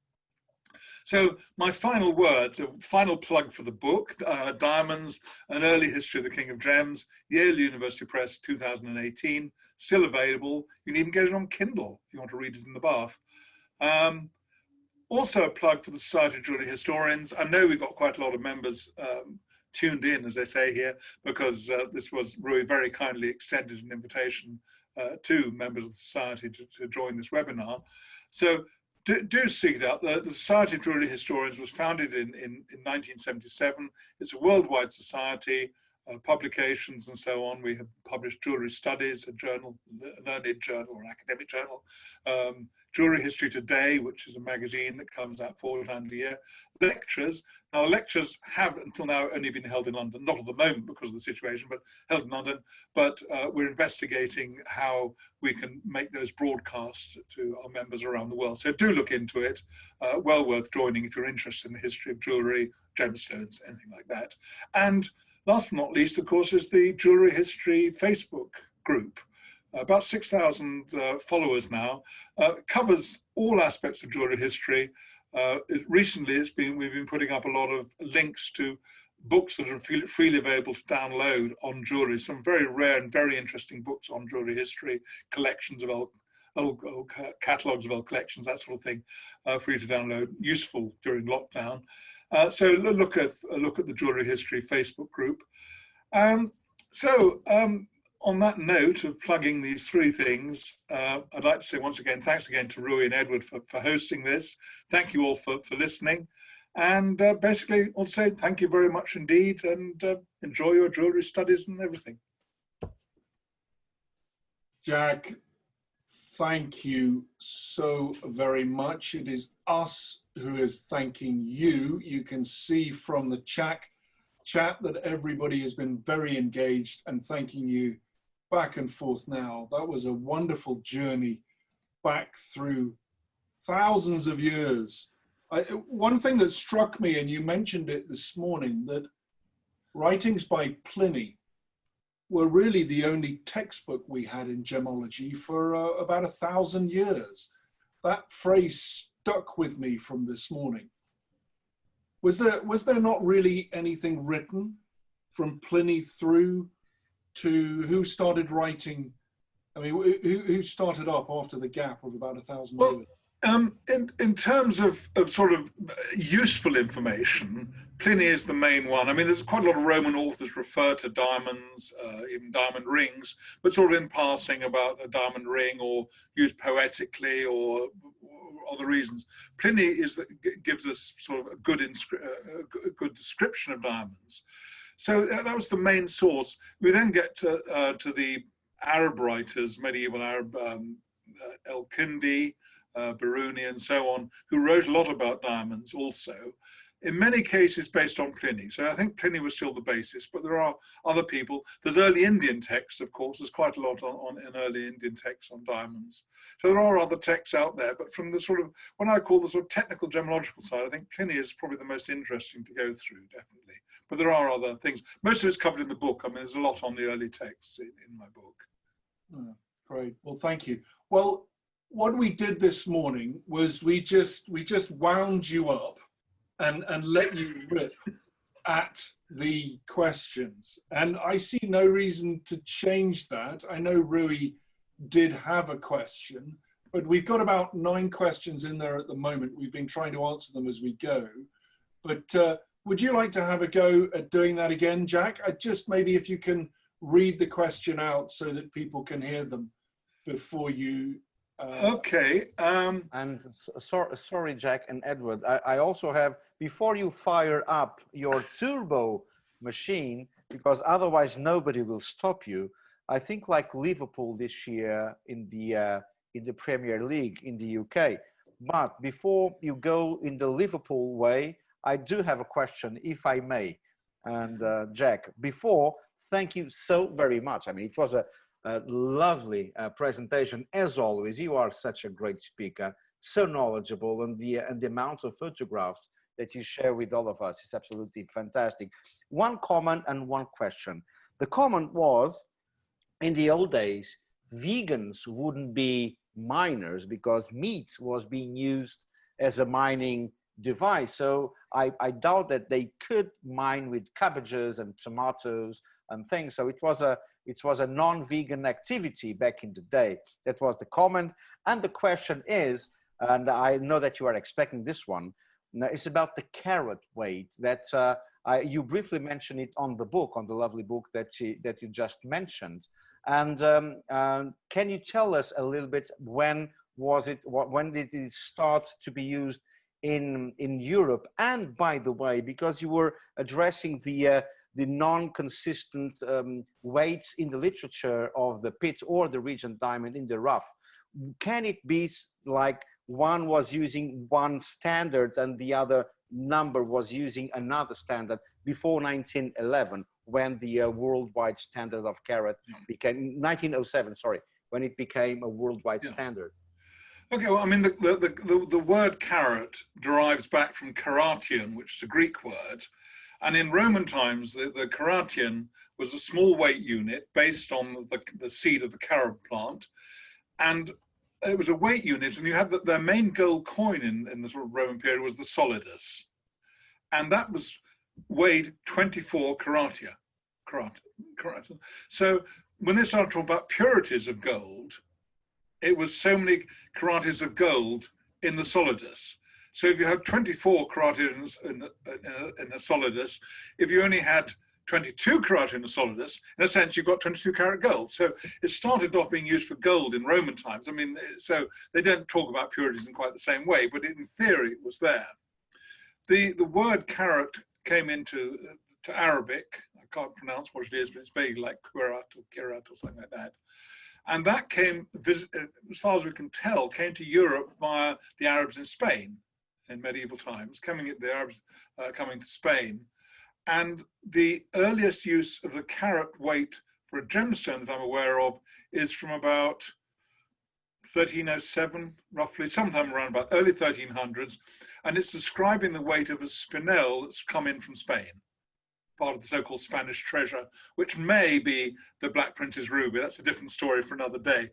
So my final words, a final plug for the book, Diamonds, An Early History of the King of Gems, Yale University Press, 2018, still available. You can even get it on Kindle if you want to read it in the bath. Also a plug for the Society of Jewellery Historians. I know we've got quite a lot of members tuned in, as they say here, because this was Rui very kindly extended an invitation to members of the Society to join this webinar. So do seek it out. The Society of Jewellery Historians was founded in 1977. It's a worldwide society, publications and so on. We have published Jewellery Studies, a journal, a learned journal or an academic journal. Jewellery History Today, which is a magazine that comes out 4 times a year. Lectures. Now, the lectures have until now only been held in London, not at the moment because of the situation, but held in London. But we're investigating how we can make those broadcasts to our members around the world. So do look into it. Well worth joining if you're interested in the history of jewellery, gemstones, anything like that. And last but not least, of course, is the Jewellery History Facebook group. About 6,000 followers now, covers all aspects of jewellery history. Recently, we've been putting up a lot of links to books that are freely available to download on jewellery. Some very rare and very interesting books on jewellery history, collections of old catalogues of old collections, that sort of thing, free to download, useful during lockdown. So look at the Jewellery History Facebook group. On that note of plugging these 3 things, I'd like to say once again, thanks again to Rui and Edward for hosting this. Thank you all for listening. And basically, I'll say thank you very much indeed, and enjoy your jewellery studies and everything. Jack, thank you so very much. It is us who is thanking you. You can see from the chat that everybody has been very engaged and thanking you back and forth now. That was a wonderful journey back through thousands of years. One thing that struck me, and you mentioned it this morning, that writings by Pliny were really the only textbook we had in gemology for about 1,000 years. That phrase stuck with me from this morning. Was there not really anything written from Pliny through to who started writing? I mean, who started up after the gap of about 1,000 years? In terms of sort of useful information, Pliny is the main one. I mean, there's quite a lot of Roman authors refer to diamonds, even diamond rings, but sort of in passing about a diamond ring or used poetically or other reasons. Pliny gives us sort of a good description of diamonds. So that was the main source. We then get to the Arab writers, medieval Arab, El-Kindi, Biruni and so on, who wrote a lot about diamonds also, in many cases based on Pliny. So I think Pliny was still the basis, but there are other people. There's early Indian texts, of course. There's quite a lot in early Indian texts on diamonds. So there are other texts out there, but from the sort of, when I call the sort of technical gemological side, I think Pliny is probably the most interesting to go through, definitely. But there are other things. Most of it's covered in the book. I mean, there's a lot on the early texts in my book. Oh, great. Well, thank you. Well, what we did this morning was we just wound you up and let you rip at the questions. And I see no reason to change that. I know Rui did have a question, but we've got about 9 questions in there at the moment. We've been trying to answer them as we go. But would you like to have a go at doing that again, Jack? Just maybe if you can read the question out so that people can hear them before you... Okay. And sorry, Jack and Edward, I also have, before you fire up your turbo machine, because otherwise nobody will stop you, I think like Liverpool this year in the Premier League in the UK. But before you go in the Liverpool way, I do have a question, if I may. And Jack, thank you so very much. I mean, it was a lovely presentation, as always. You are such a great speaker, so knowledgeable, and the amount of photographs that you share with all of us is absolutely fantastic. One comment and one question. The comment was, in the old days, vegans wouldn't be miners because meat was being used as a mining device. So I doubt that they could mine with cabbages and tomatoes and things. So it was a non-vegan activity back in the day. That was the comment. And the question is, and I know that you are expecting this one, it's about the carrot weight that you briefly mentioned it on the book, on the lovely book that you just mentioned. And can you tell us a little bit when was it? When did it start to be used in Europe? And by the way, because you were addressing the non-consistent weights in the literature of the pit or the Regent diamond in the rough, can it be like one was using one standard and the other number was using another standard before 1911, when the worldwide standard of carat became 1907, sorry, when it became a worldwide standard? Okay, well, I mean, the word carat derives back from caratian, which is a Greek word. And in Roman times, the caratian was a small weight unit based on the seed of the carob plant. And it was a weight unit, and you had their main gold coin in the sort of Roman period was the solidus. And that was weighed 24 caratia. So when they started talking about purities of gold, it was so many caratis of gold in the solidus. So if you had 24 caratis in a solidus, if you only had 22 carat in a solidus, in a sense, you've got 22 carat gold. So it started off being used for gold in Roman times. I mean, so they don't talk about purities in quite the same way, but in theory, it was there. The word carat came into Arabic. I can't pronounce what it is, but it's vaguely like kurat or kirat or something like that. And that came, as far as we can tell, came to Europe via the Arabs in Spain in medieval times, the Arabs coming to Spain. And the earliest use of the carat weight for a gemstone that I'm aware of is from about 1307, roughly, sometime around about early 1300s. And it's describing the weight of a spinel that's come in from Spain, part of the so-called Spanish treasure, which may be the Black Prince's ruby. That's a different story for another day.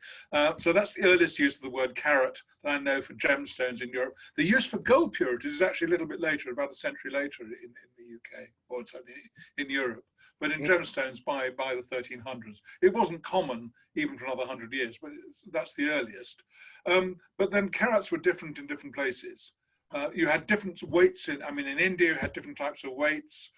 So that's the earliest use of the word carat that I know for gemstones in Europe. The use for gold purities is actually a little bit later, about a century later in the UK, or certainly in Europe. But in gemstones by the 1300s. It wasn't common even for another 100 years, but that's the earliest. But then carats were different in different places. You had different weights in India, you had different types of weights.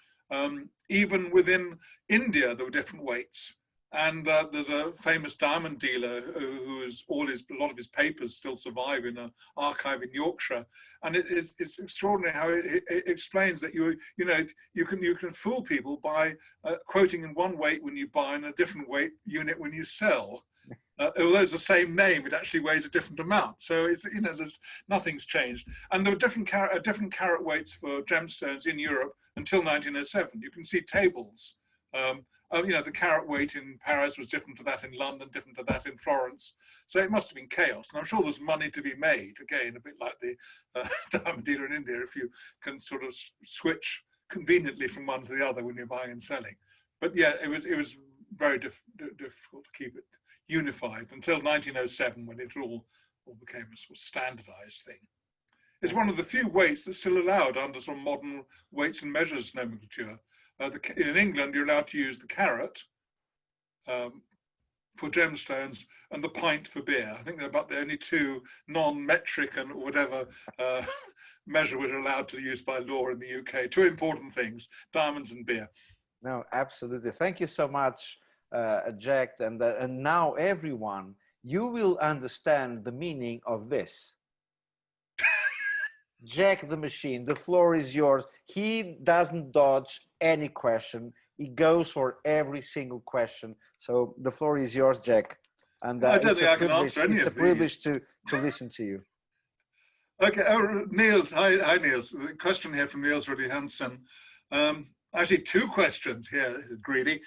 Even within India, there were different weights. And there's a famous diamond dealer a lot of his papers still survive in an archive in Yorkshire. And it's extraordinary how it explains that you can fool people by quoting in one weight when you buy and a different weight unit when you sell. Although it's the same name, it actually weighs a different amount. So there's nothing's changed. And there were different carat weights for gemstones in Europe until 1907. You can see tables. The carat weight in Paris was different to that in London, different to that in Florence. So it must have been chaos. And I'm sure there's money to be made, again, a bit like the diamond dealer in India, if you can sort of switch conveniently from one to the other when you're buying and selling. But yeah, it was very difficult to keep it unified until 1907, when it all became a sort of standardized thing. It's one of the few weights that's still allowed under some modern weights and measures nomenclature. In England, you're allowed to use the carat for gemstones and the pint for beer. I think they're about the only two non-metric and whatever measure we're allowed to use by law in the UK. Two important things, diamonds and beer. No, absolutely. Thank you so much, Jack. And now everyone, you will understand the meaning of this. Jack the Machine, the floor is yours. He doesn't dodge any question. He goes for every single question. So the floor is yours, Jack. And I don't think I can answer any of these. It's a privilege to listen to you. Okay, Niels. Hi, Niels. The question here from Niels Ruddy Hansen. Actually, two questions here, greedy.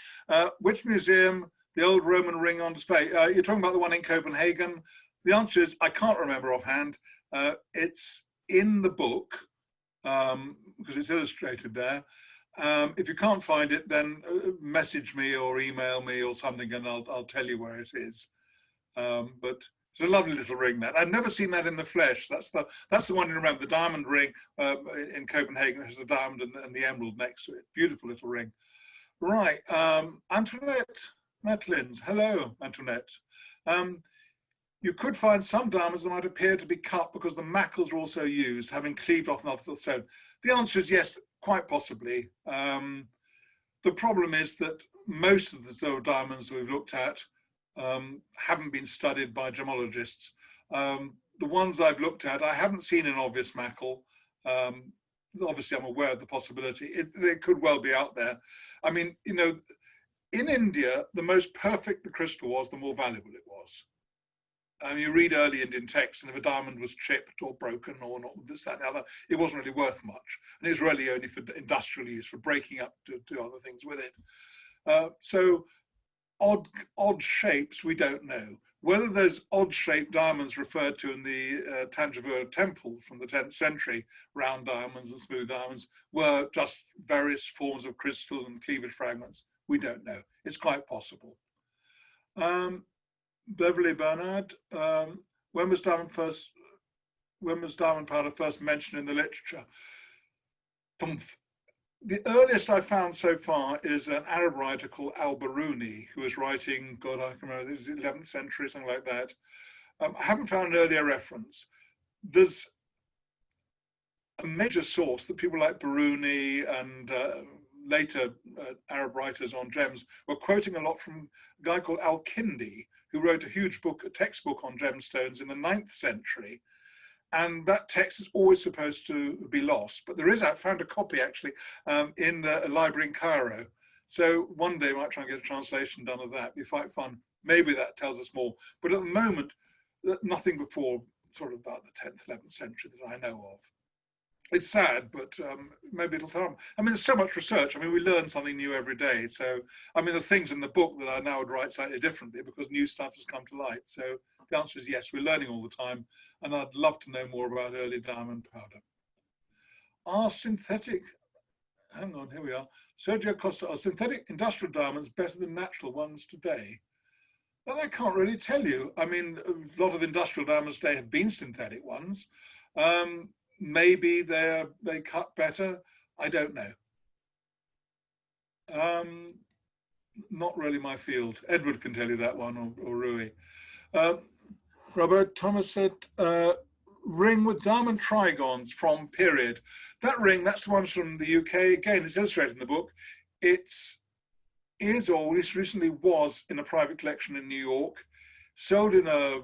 Which museum, the old Roman ring on display? You're talking about the one in Copenhagen. The answer is, I can't remember offhand. It's in the book, because it's illustrated there. If you can't find it, then message me or email me or something, and I'll tell you where it is. But it's a lovely little ring. That I've never seen that in the flesh. That's the one you remember, the diamond ring in Copenhagen. It has the diamond and the emerald next to it. Beautiful little ring. Right, Antoinette Metlins. Hello, Antoinette. You could find some diamonds that might appear to be cut because the macles are also used, having cleaved off another stone. The answer is yes, quite possibly. The problem is that most of the sort of diamonds we've looked at haven't been studied by gemologists. The ones I've looked at, I haven't seen an obvious macle. Obviously, I'm aware of the possibility. It could well be out there. I mean, you know, in India, the most perfect the crystal was, the more valuable it was. You read early Indian texts, and if a diamond was chipped or broken or not this, that, and the other, it wasn't really worth much. And it was really only for industrial use, for breaking up to do other things with it. So odd shapes, we don't know. Whether those odd-shaped diamonds referred to in the Thanjavur temple from the 10th century, round diamonds and smooth diamonds, were just various forms of crystal and cleavage fragments, we don't know. It's quite possible. Beverly Bernard, when was diamond powder first mentioned in the literature? The earliest I found so far is an Arab writer called Al-Biruni, who was writing, God, I can remember, it was the 11th century, something like that. I haven't found an earlier reference. There's a major source that people like Biruni and later Arab writers on gems were quoting a lot from a guy called Al-Kindi, who wrote a huge book, a textbook on gemstones in the 9th century. And that text is always supposed to be lost. But there is, I found a copy actually in the library in Cairo. So one day I might try and get a translation done of that. It'd be quite fun. Maybe that tells us more. But at the moment, nothing before sort of about the 10th, 11th century that I know of. It's sad, but maybe it'll tell them. I mean, there's so much research. I mean, we learn something new every day. So, I mean, the things in the book that I now would write slightly differently because new stuff has come to light. So the answer is yes, we're learning all the time. And I'd love to know more about early diamond powder. Are synthetic, hang on, here we are. Sergio Costa, are synthetic industrial diamonds better than natural ones today? Well, I can't really tell you. I mean, a lot of industrial diamonds today have been synthetic ones. Maybe they cut better. I don't know. Not really my field. Edward can tell you that one, or Rui. Robert Thomas said, ring with diamond trigons from period. That ring, that's the one from the UK. Again, it's illustrated in the book. It is, or at least recently was, in a private collection in New York, sold in an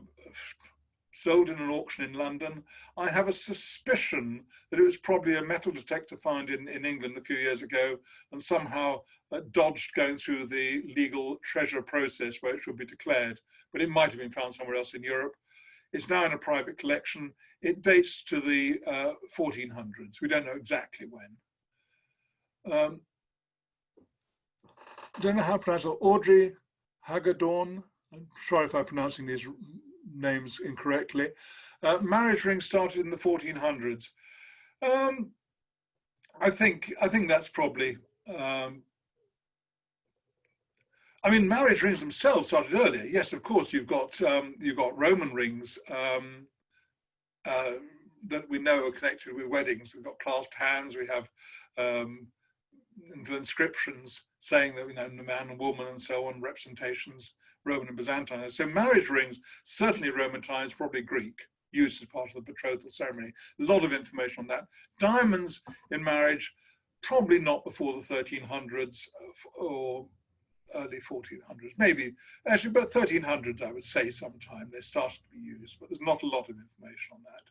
auction in London. I have a suspicion that it was probably a metal detector found in England a few years ago and somehow dodged going through the legal treasure process where it should be declared, but it might have been found somewhere else in Europe. It's now in a private collection. It dates to the 1400s. We don't know exactly when. Don't know how to pronounce it. Audrey Hagedorn. I'm sorry if I'm pronouncing these names incorrectly. Marriage rings started in the 1400s. I think that's probably. I mean, marriage rings themselves started earlier. Yes, of course. You've got Roman rings that we know are connected with weddings. We've got clasped hands. We have the inscriptions saying that, you know, the man and woman and so on, representations, Roman and Byzantine. So marriage rings, certainly Roman times, probably Greek, used as part of the betrothal ceremony. A lot of information on that. Diamonds in marriage, probably not before the 1300s or early 1400s, maybe, actually, but 1300s, I would say sometime they started to be used, but there's not a lot of information on that.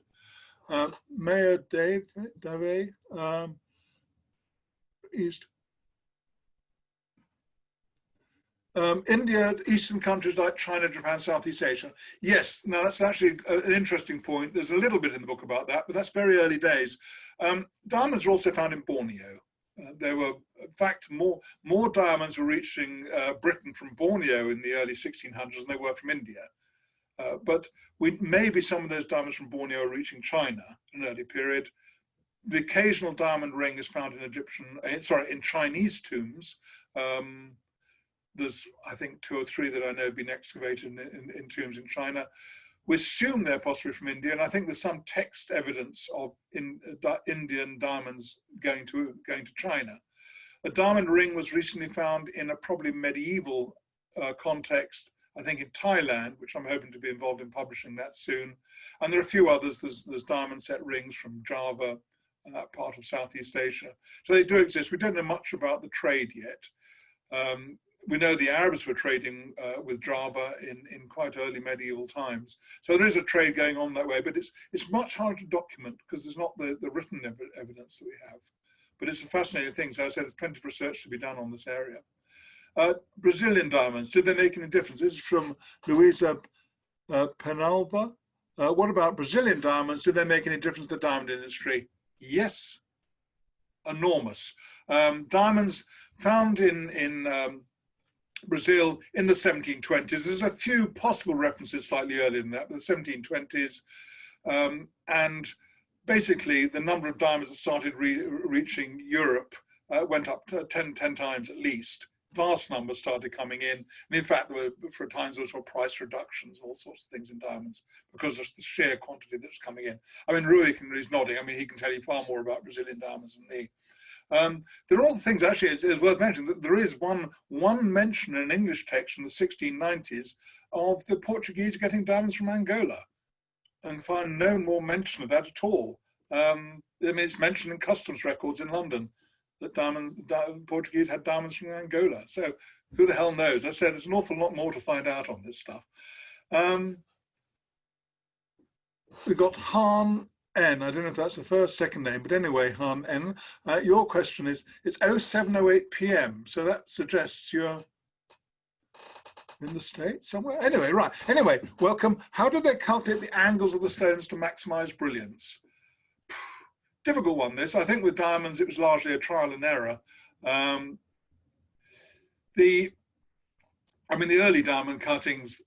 Mayor Dave, East. India, Eastern countries like China, Japan, Southeast Asia. Yes, now that's actually an interesting point. There's a little bit in the book about that, but that's very early days. Diamonds are also found in Borneo. There were, in fact, more diamonds were reaching Britain from Borneo in the early 1600s than they were from India. But maybe some of those diamonds from Borneo are reaching China in an early period. the occasional diamond ring is found in Chinese tombs. There's, I think, 2 or 3 that I know have been excavated in tombs in China. We assume they're possibly from India, and I think there's some text evidence of Indian diamonds going to China. A diamond ring was recently found in a probably medieval context, I think in Thailand, which I'm hoping to be involved in publishing that soon. And there are a few others. There's diamond set rings from Java and that part of Southeast Asia. So they do exist. We don't know much about the trade yet. We know the Arabs were trading with Java in quite early medieval times. So there is a trade going on that way, but it's much harder to document because there's not the written evidence that we have. But it's a fascinating thing. So I said there's plenty of research to be done on this area. Brazilian diamonds, did they make any difference? This is from Luisa Penalva. What about Brazilian diamonds? Did they make any difference to the diamond industry? Yes, enormous. Diamonds found in Brazil in the 1720s. There's a few possible references slightly earlier than that, but the 1720s. And basically, the number of diamonds that started reaching Europe went up to 10 times at least. Vast numbers started coming in. And in fact, there were, for times, there were price reductions, all sorts of things in diamonds because of the sheer quantity that's coming in. I mean, Rui is nodding. I mean, he can tell you far more about Brazilian diamonds than me. There are all the things, actually, it's worth mentioning that there is one mention in an English text from the 1690s of the Portuguese getting diamonds from Angola, and find no more mention of that at all. I mean, it's mentioned in customs records in London that Portuguese had diamonds from Angola. So who the hell knows? I said there's an awful lot more to find out on this stuff. We've got Han N. I don't know if that's the first, second name, but anyway, Han N. Your question is, it's 07:08 p.m. So that suggests you're in the States somewhere. Anyway, right. Anyway, welcome. How do they calculate the angles of the stones to maximize brilliance? Difficult one, this. I think with diamonds, it was largely a trial and error. The early diamond cuttings,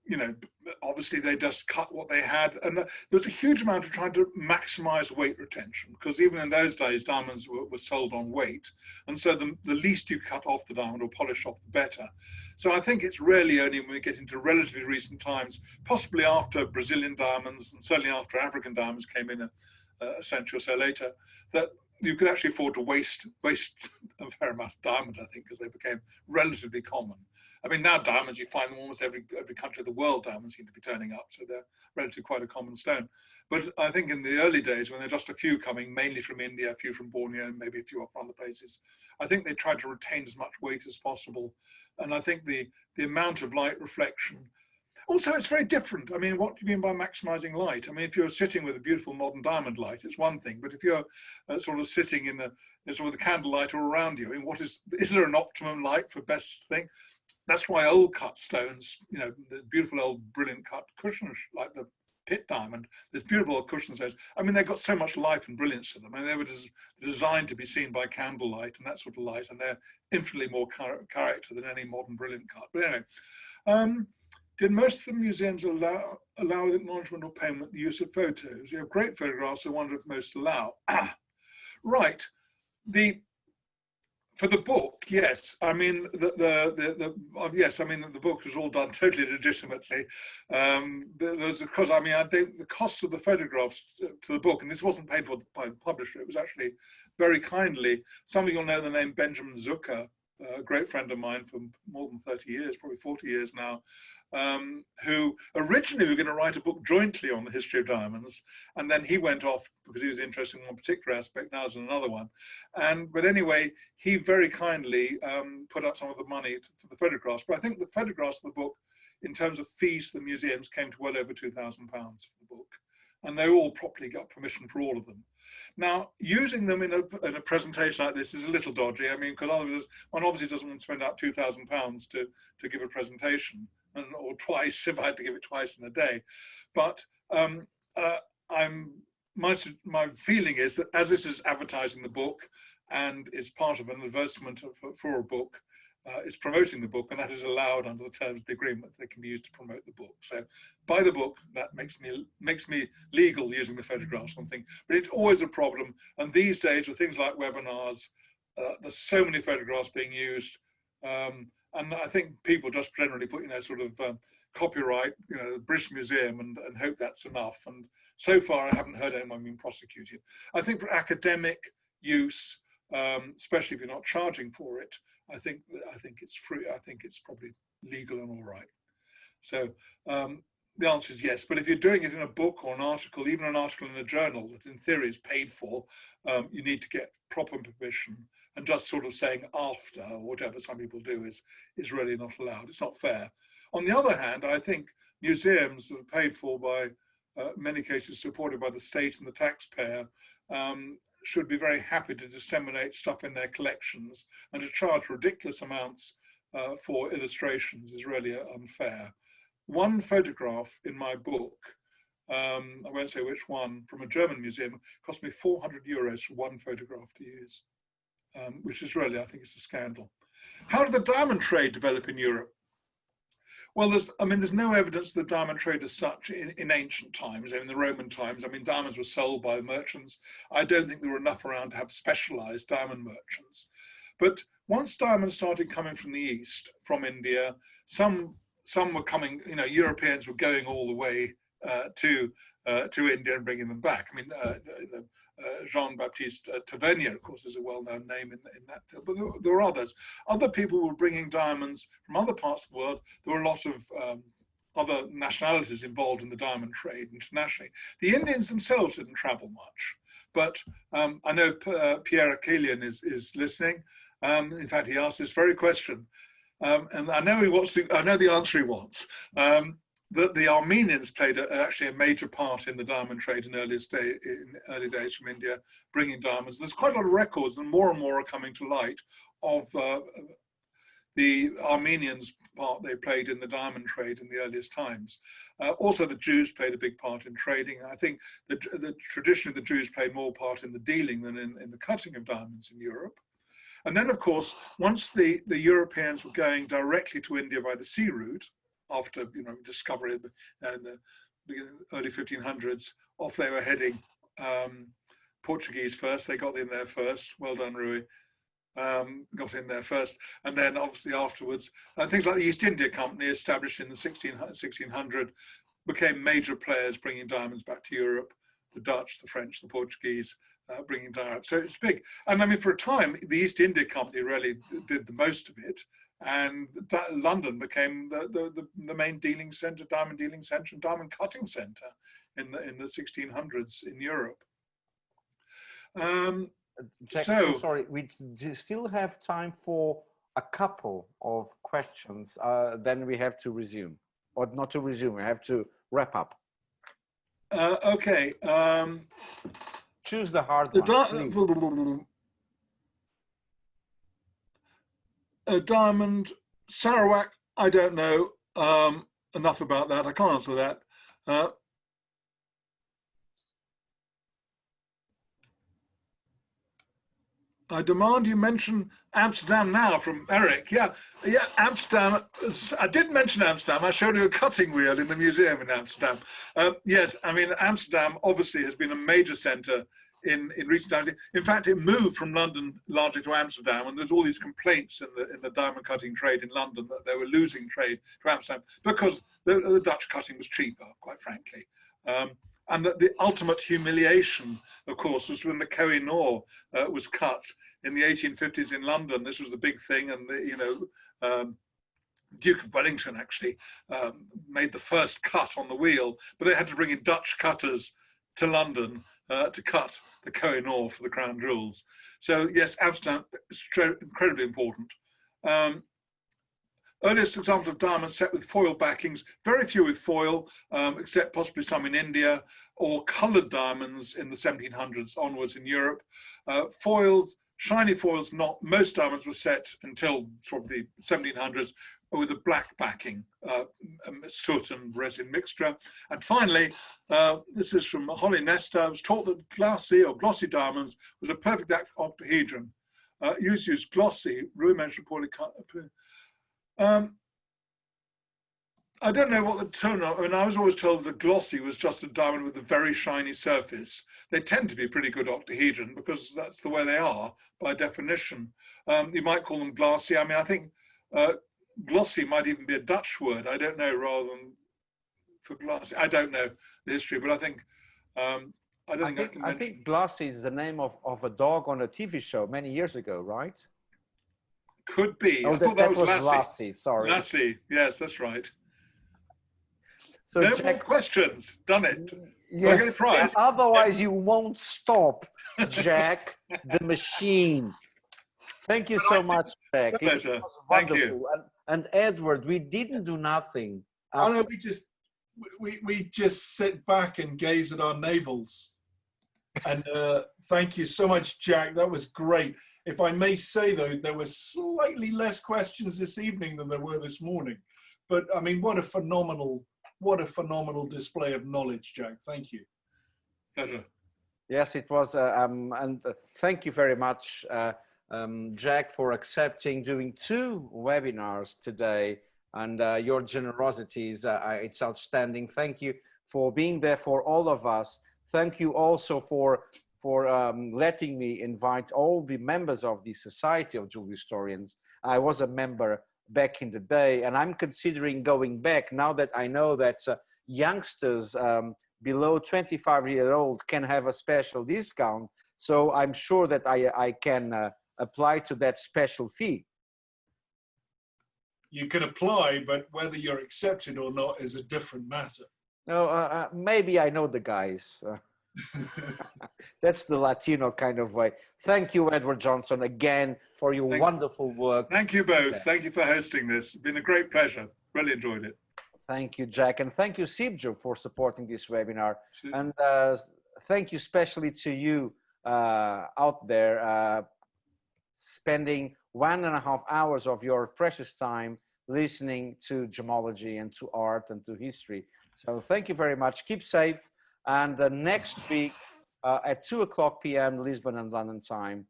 obviously they just cut what they had. And there was a huge amount of trying to maximize weight retention, because even in those days, diamonds were sold on weight. And so the least you cut off the diamond or polish off, the better. So I think it's really only when we get into relatively recent times, possibly after Brazilian diamonds, and certainly after African diamonds came in a century or so later, that you could actually afford to waste a fair amount of diamond, I think, because they became relatively common. I mean, now diamonds, you find them almost every country of the world, diamonds seem to be turning up, so they're relatively quite a common stone. But I think in the early days, when there are just a few coming, mainly from India, a few from Borneo, and maybe a few from other places, I think they tried to retain as much weight as possible. And I think the amount of light reflection, also, it's very different. I mean, what do you mean by maximizing light? I mean, if you're sitting with a beautiful modern diamond light, it's one thing. But if you're sort of sitting in sort of the candlelight all around you, I mean, is there an optimum light for best thing? That's why old cut stones, the beautiful old brilliant cut cushions like the pit diamond, there's beautiful old cushion stones. I mean, they've got so much life and brilliance to them. I mean, they were designed to be seen by candlelight and that sort of light, and they're infinitely more character than any modern brilliant cut. But anyway, did most of the museums allow with acknowledgement or payment the use of photos? You have great photographs, I wonder if most allow. Right. For the book, yes. I mean, yes. I mean, the book was all done totally legitimately. Because I mean, I think the cost of the photographs to the book, and this wasn't paid for by the publisher. It was actually very kindly. Some of you'll know the name Benjamin Zucker, a great friend of mine for more than 30 years, probably 40 years now, who originally were going to write a book jointly on the history of diamonds, and then he went off because he was interested in one particular aspect, now is in another one. But anyway, he very kindly put up some of the money for the photographs. But I think the photographs of the book, in terms of fees to the museums, came to well over £2,000 for the book. And they all properly got permission for all of them. Now, using them in a presentation like this is a little dodgy. I mean, because otherwise one obviously doesn't want to spend out £2,000 to give a presentation, or twice if I had to give it twice in a day. But my feeling is that as this is advertising the book and is part of an advertisement for a book, is promoting the book, and that is allowed under the terms of the agreement. They can be used to promote the book. So buy the book. That makes me legal using the photographs on thing. But it's always a problem. And these days with things like webinars, there's so many photographs being used, and I think people just generally put sort of copyright, the British Museum, and hope that's enough. And so far, I haven't heard anyone being prosecuted. I think for academic use, especially if you're not charging for it, I think it's free. I think it's probably legal and all right. So the answer is yes. But if you're doing it in a book or an article, even an article in a journal that in theory is paid for, you need to get proper permission. And just sort of saying after or whatever some people do is really not allowed. It's not fair. On the other hand, I think museums that are paid for by, many cases supported by the state and the taxpayer, should be very happy to disseminate stuff in their collections, and to charge ridiculous amounts for illustrations is really unfair. One photograph in my book, I won't say which one, from a German museum, cost me 400 euros for one photograph to use, which is really, I think it's a scandal. How did the diamond trade develop in Europe? Well, there's no evidence of the diamond trade as such in ancient times. In the Roman times, diamonds were sold by merchants. I don't think there were enough around to have specialized diamond merchants. But once diamonds started coming from the East, from India, some were coming, Europeans were going all the way to India and bringing them back. Jean-Baptiste Tavernier, of course, is a well-known name in that field, but there were others. Other people were bringing diamonds from other parts of the world. There were a lot of other nationalities involved in the diamond trade internationally. The Indians themselves didn't travel much, but I know Pierre Achelian is listening. In fact, he asked this very question, and I know the answer he wants. That the Armenians played actually a major part in the diamond trade in early days from India, bringing diamonds. There's quite a lot of records, and more are coming to light, of the Armenians' part they played in the diamond trade in the earliest times. Also, the Jews played a big part in trading. I think that traditionally the Jews played more part in the dealing than in the cutting of diamonds in Europe. And then, of course, once the Europeans were going directly to India by the sea route, after discovery in the early 1500s, off they were heading. Portuguese first, they got in there first. Well done, Rui. Got in there first, and then obviously afterwards, things like the East India Company, established in the 1600, became major players bringing diamonds back to Europe. The Dutch, the French, the Portuguese, bringing diamonds. So it's big. And for a time, the East India Company really did the most of it. And London became the main dealing centre, diamond dealing centre, and diamond cutting centre in the 1600s in Europe. Jack, so sorry, we still have time for a couple of questions. Then we have to resume, or not to resume. We have to wrap up. Okay. Choose the hard one. A diamond, Sarawak, I don't know enough about that. I can't answer that. I demand you mention Amsterdam now, from Eric. Yeah, Amsterdam. I did mention Amsterdam. I showed you a cutting wheel in the museum in Amsterdam. Yes, Amsterdam obviously has been a major centre in recent times. In fact, it moved from London largely to Amsterdam, and there's all these complaints in the diamond cutting trade in London that they were losing trade to Amsterdam because the Dutch cutting was cheaper, quite frankly. And that the ultimate humiliation, of course, was when the Koh-i-Noor was cut in the 1850s in London. This was the big thing, and Duke of Wellington actually made the first cut on the wheel, but they had to bring in Dutch cutters to London to cut the Koh-i-Noor for the crown jewels. So yes, Amsterdam is incredibly important. Earliest examples of diamonds set with foil backings, very few with foil, except possibly some in India, or coloured diamonds in the 1700s onwards in Europe. Foils, shiny foils, not. Most diamonds were set until sort of the 1700s with a black backing, soot and resin mixture. And finally, this is from Holly Nesta. I was taught that glassy or glossy diamonds was a perfect octahedron. use glossy, rudimentary, poorly cut. I don't know what the tone. I mean, I was always told that a glossy was just a diamond with a very shiny surface. They tend to be pretty good octahedron because that's the way they are by definition. You might call them glassy. I mean, I think glossy might even be a Dutch word. I don't know, rather than for glassy. I don't know the history, but I think I think Glassy is the name of a dog on a TV show many years ago, right? Could be. Oh, I thought that was Lassie. Lassie. Sorry. Lassie. Yes, that's right. So No Jack, more questions. Done it. yes, I get a prize. Otherwise, you won't stop, Jack, the machine. Thank you so much, Jack. It was wonderful. Thank you. And Edward, we didn't do nothing. Oh no, we just sit back and gaze at our navels. And thank you so much, Jack. That was great. If I may say, though, there were slightly less questions this evening than there were this morning. But I mean, what a phenomenal display of knowledge, Jack. Thank you. Pleasure. Yes, it was. And thank you very much, Jack, for accepting doing 2 webinars today. And your generosity is it's outstanding. Thank you for being there for all of us. Thank you also for letting me invite all the members of the Society of Jewelry Historians. I was a member back in the day, and I'm considering going back now that I know that youngsters below 25 years old can have a special discount. So I'm sure that I can apply to that special fee. You can apply, but whether you're accepted or not is a different matter. No, maybe I know the guys. That's the Latino kind of way. Thank you, Edward Johnson, again for your wonderful work. Thank you both. Thank you for hosting this. It's been a great pleasure. Really enjoyed it. Thank you, Jack. And thank you, Sibjo, for supporting this webinar. Sure. And thank you especially to you out there, spending 1.5 hours of your precious time listening to gemology and to art and to history. So thank you very much. Keep safe. And next week at 2:00 p.m. Lisbon and London time,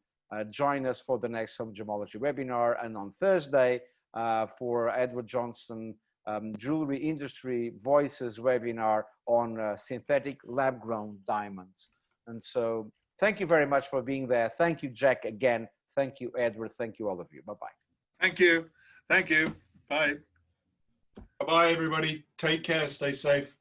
join us for the next Home Gemology webinar. And on Thursday for Edward Johnson Jewelry Industry Voices webinar on synthetic lab-grown diamonds. And so thank you very much for being there. Thank you, Jack, again. Thank you, Edward. Thank you, all of you. Bye-bye. Thank you. Thank you. Bye. Bye-bye, everybody. Take care. Stay safe.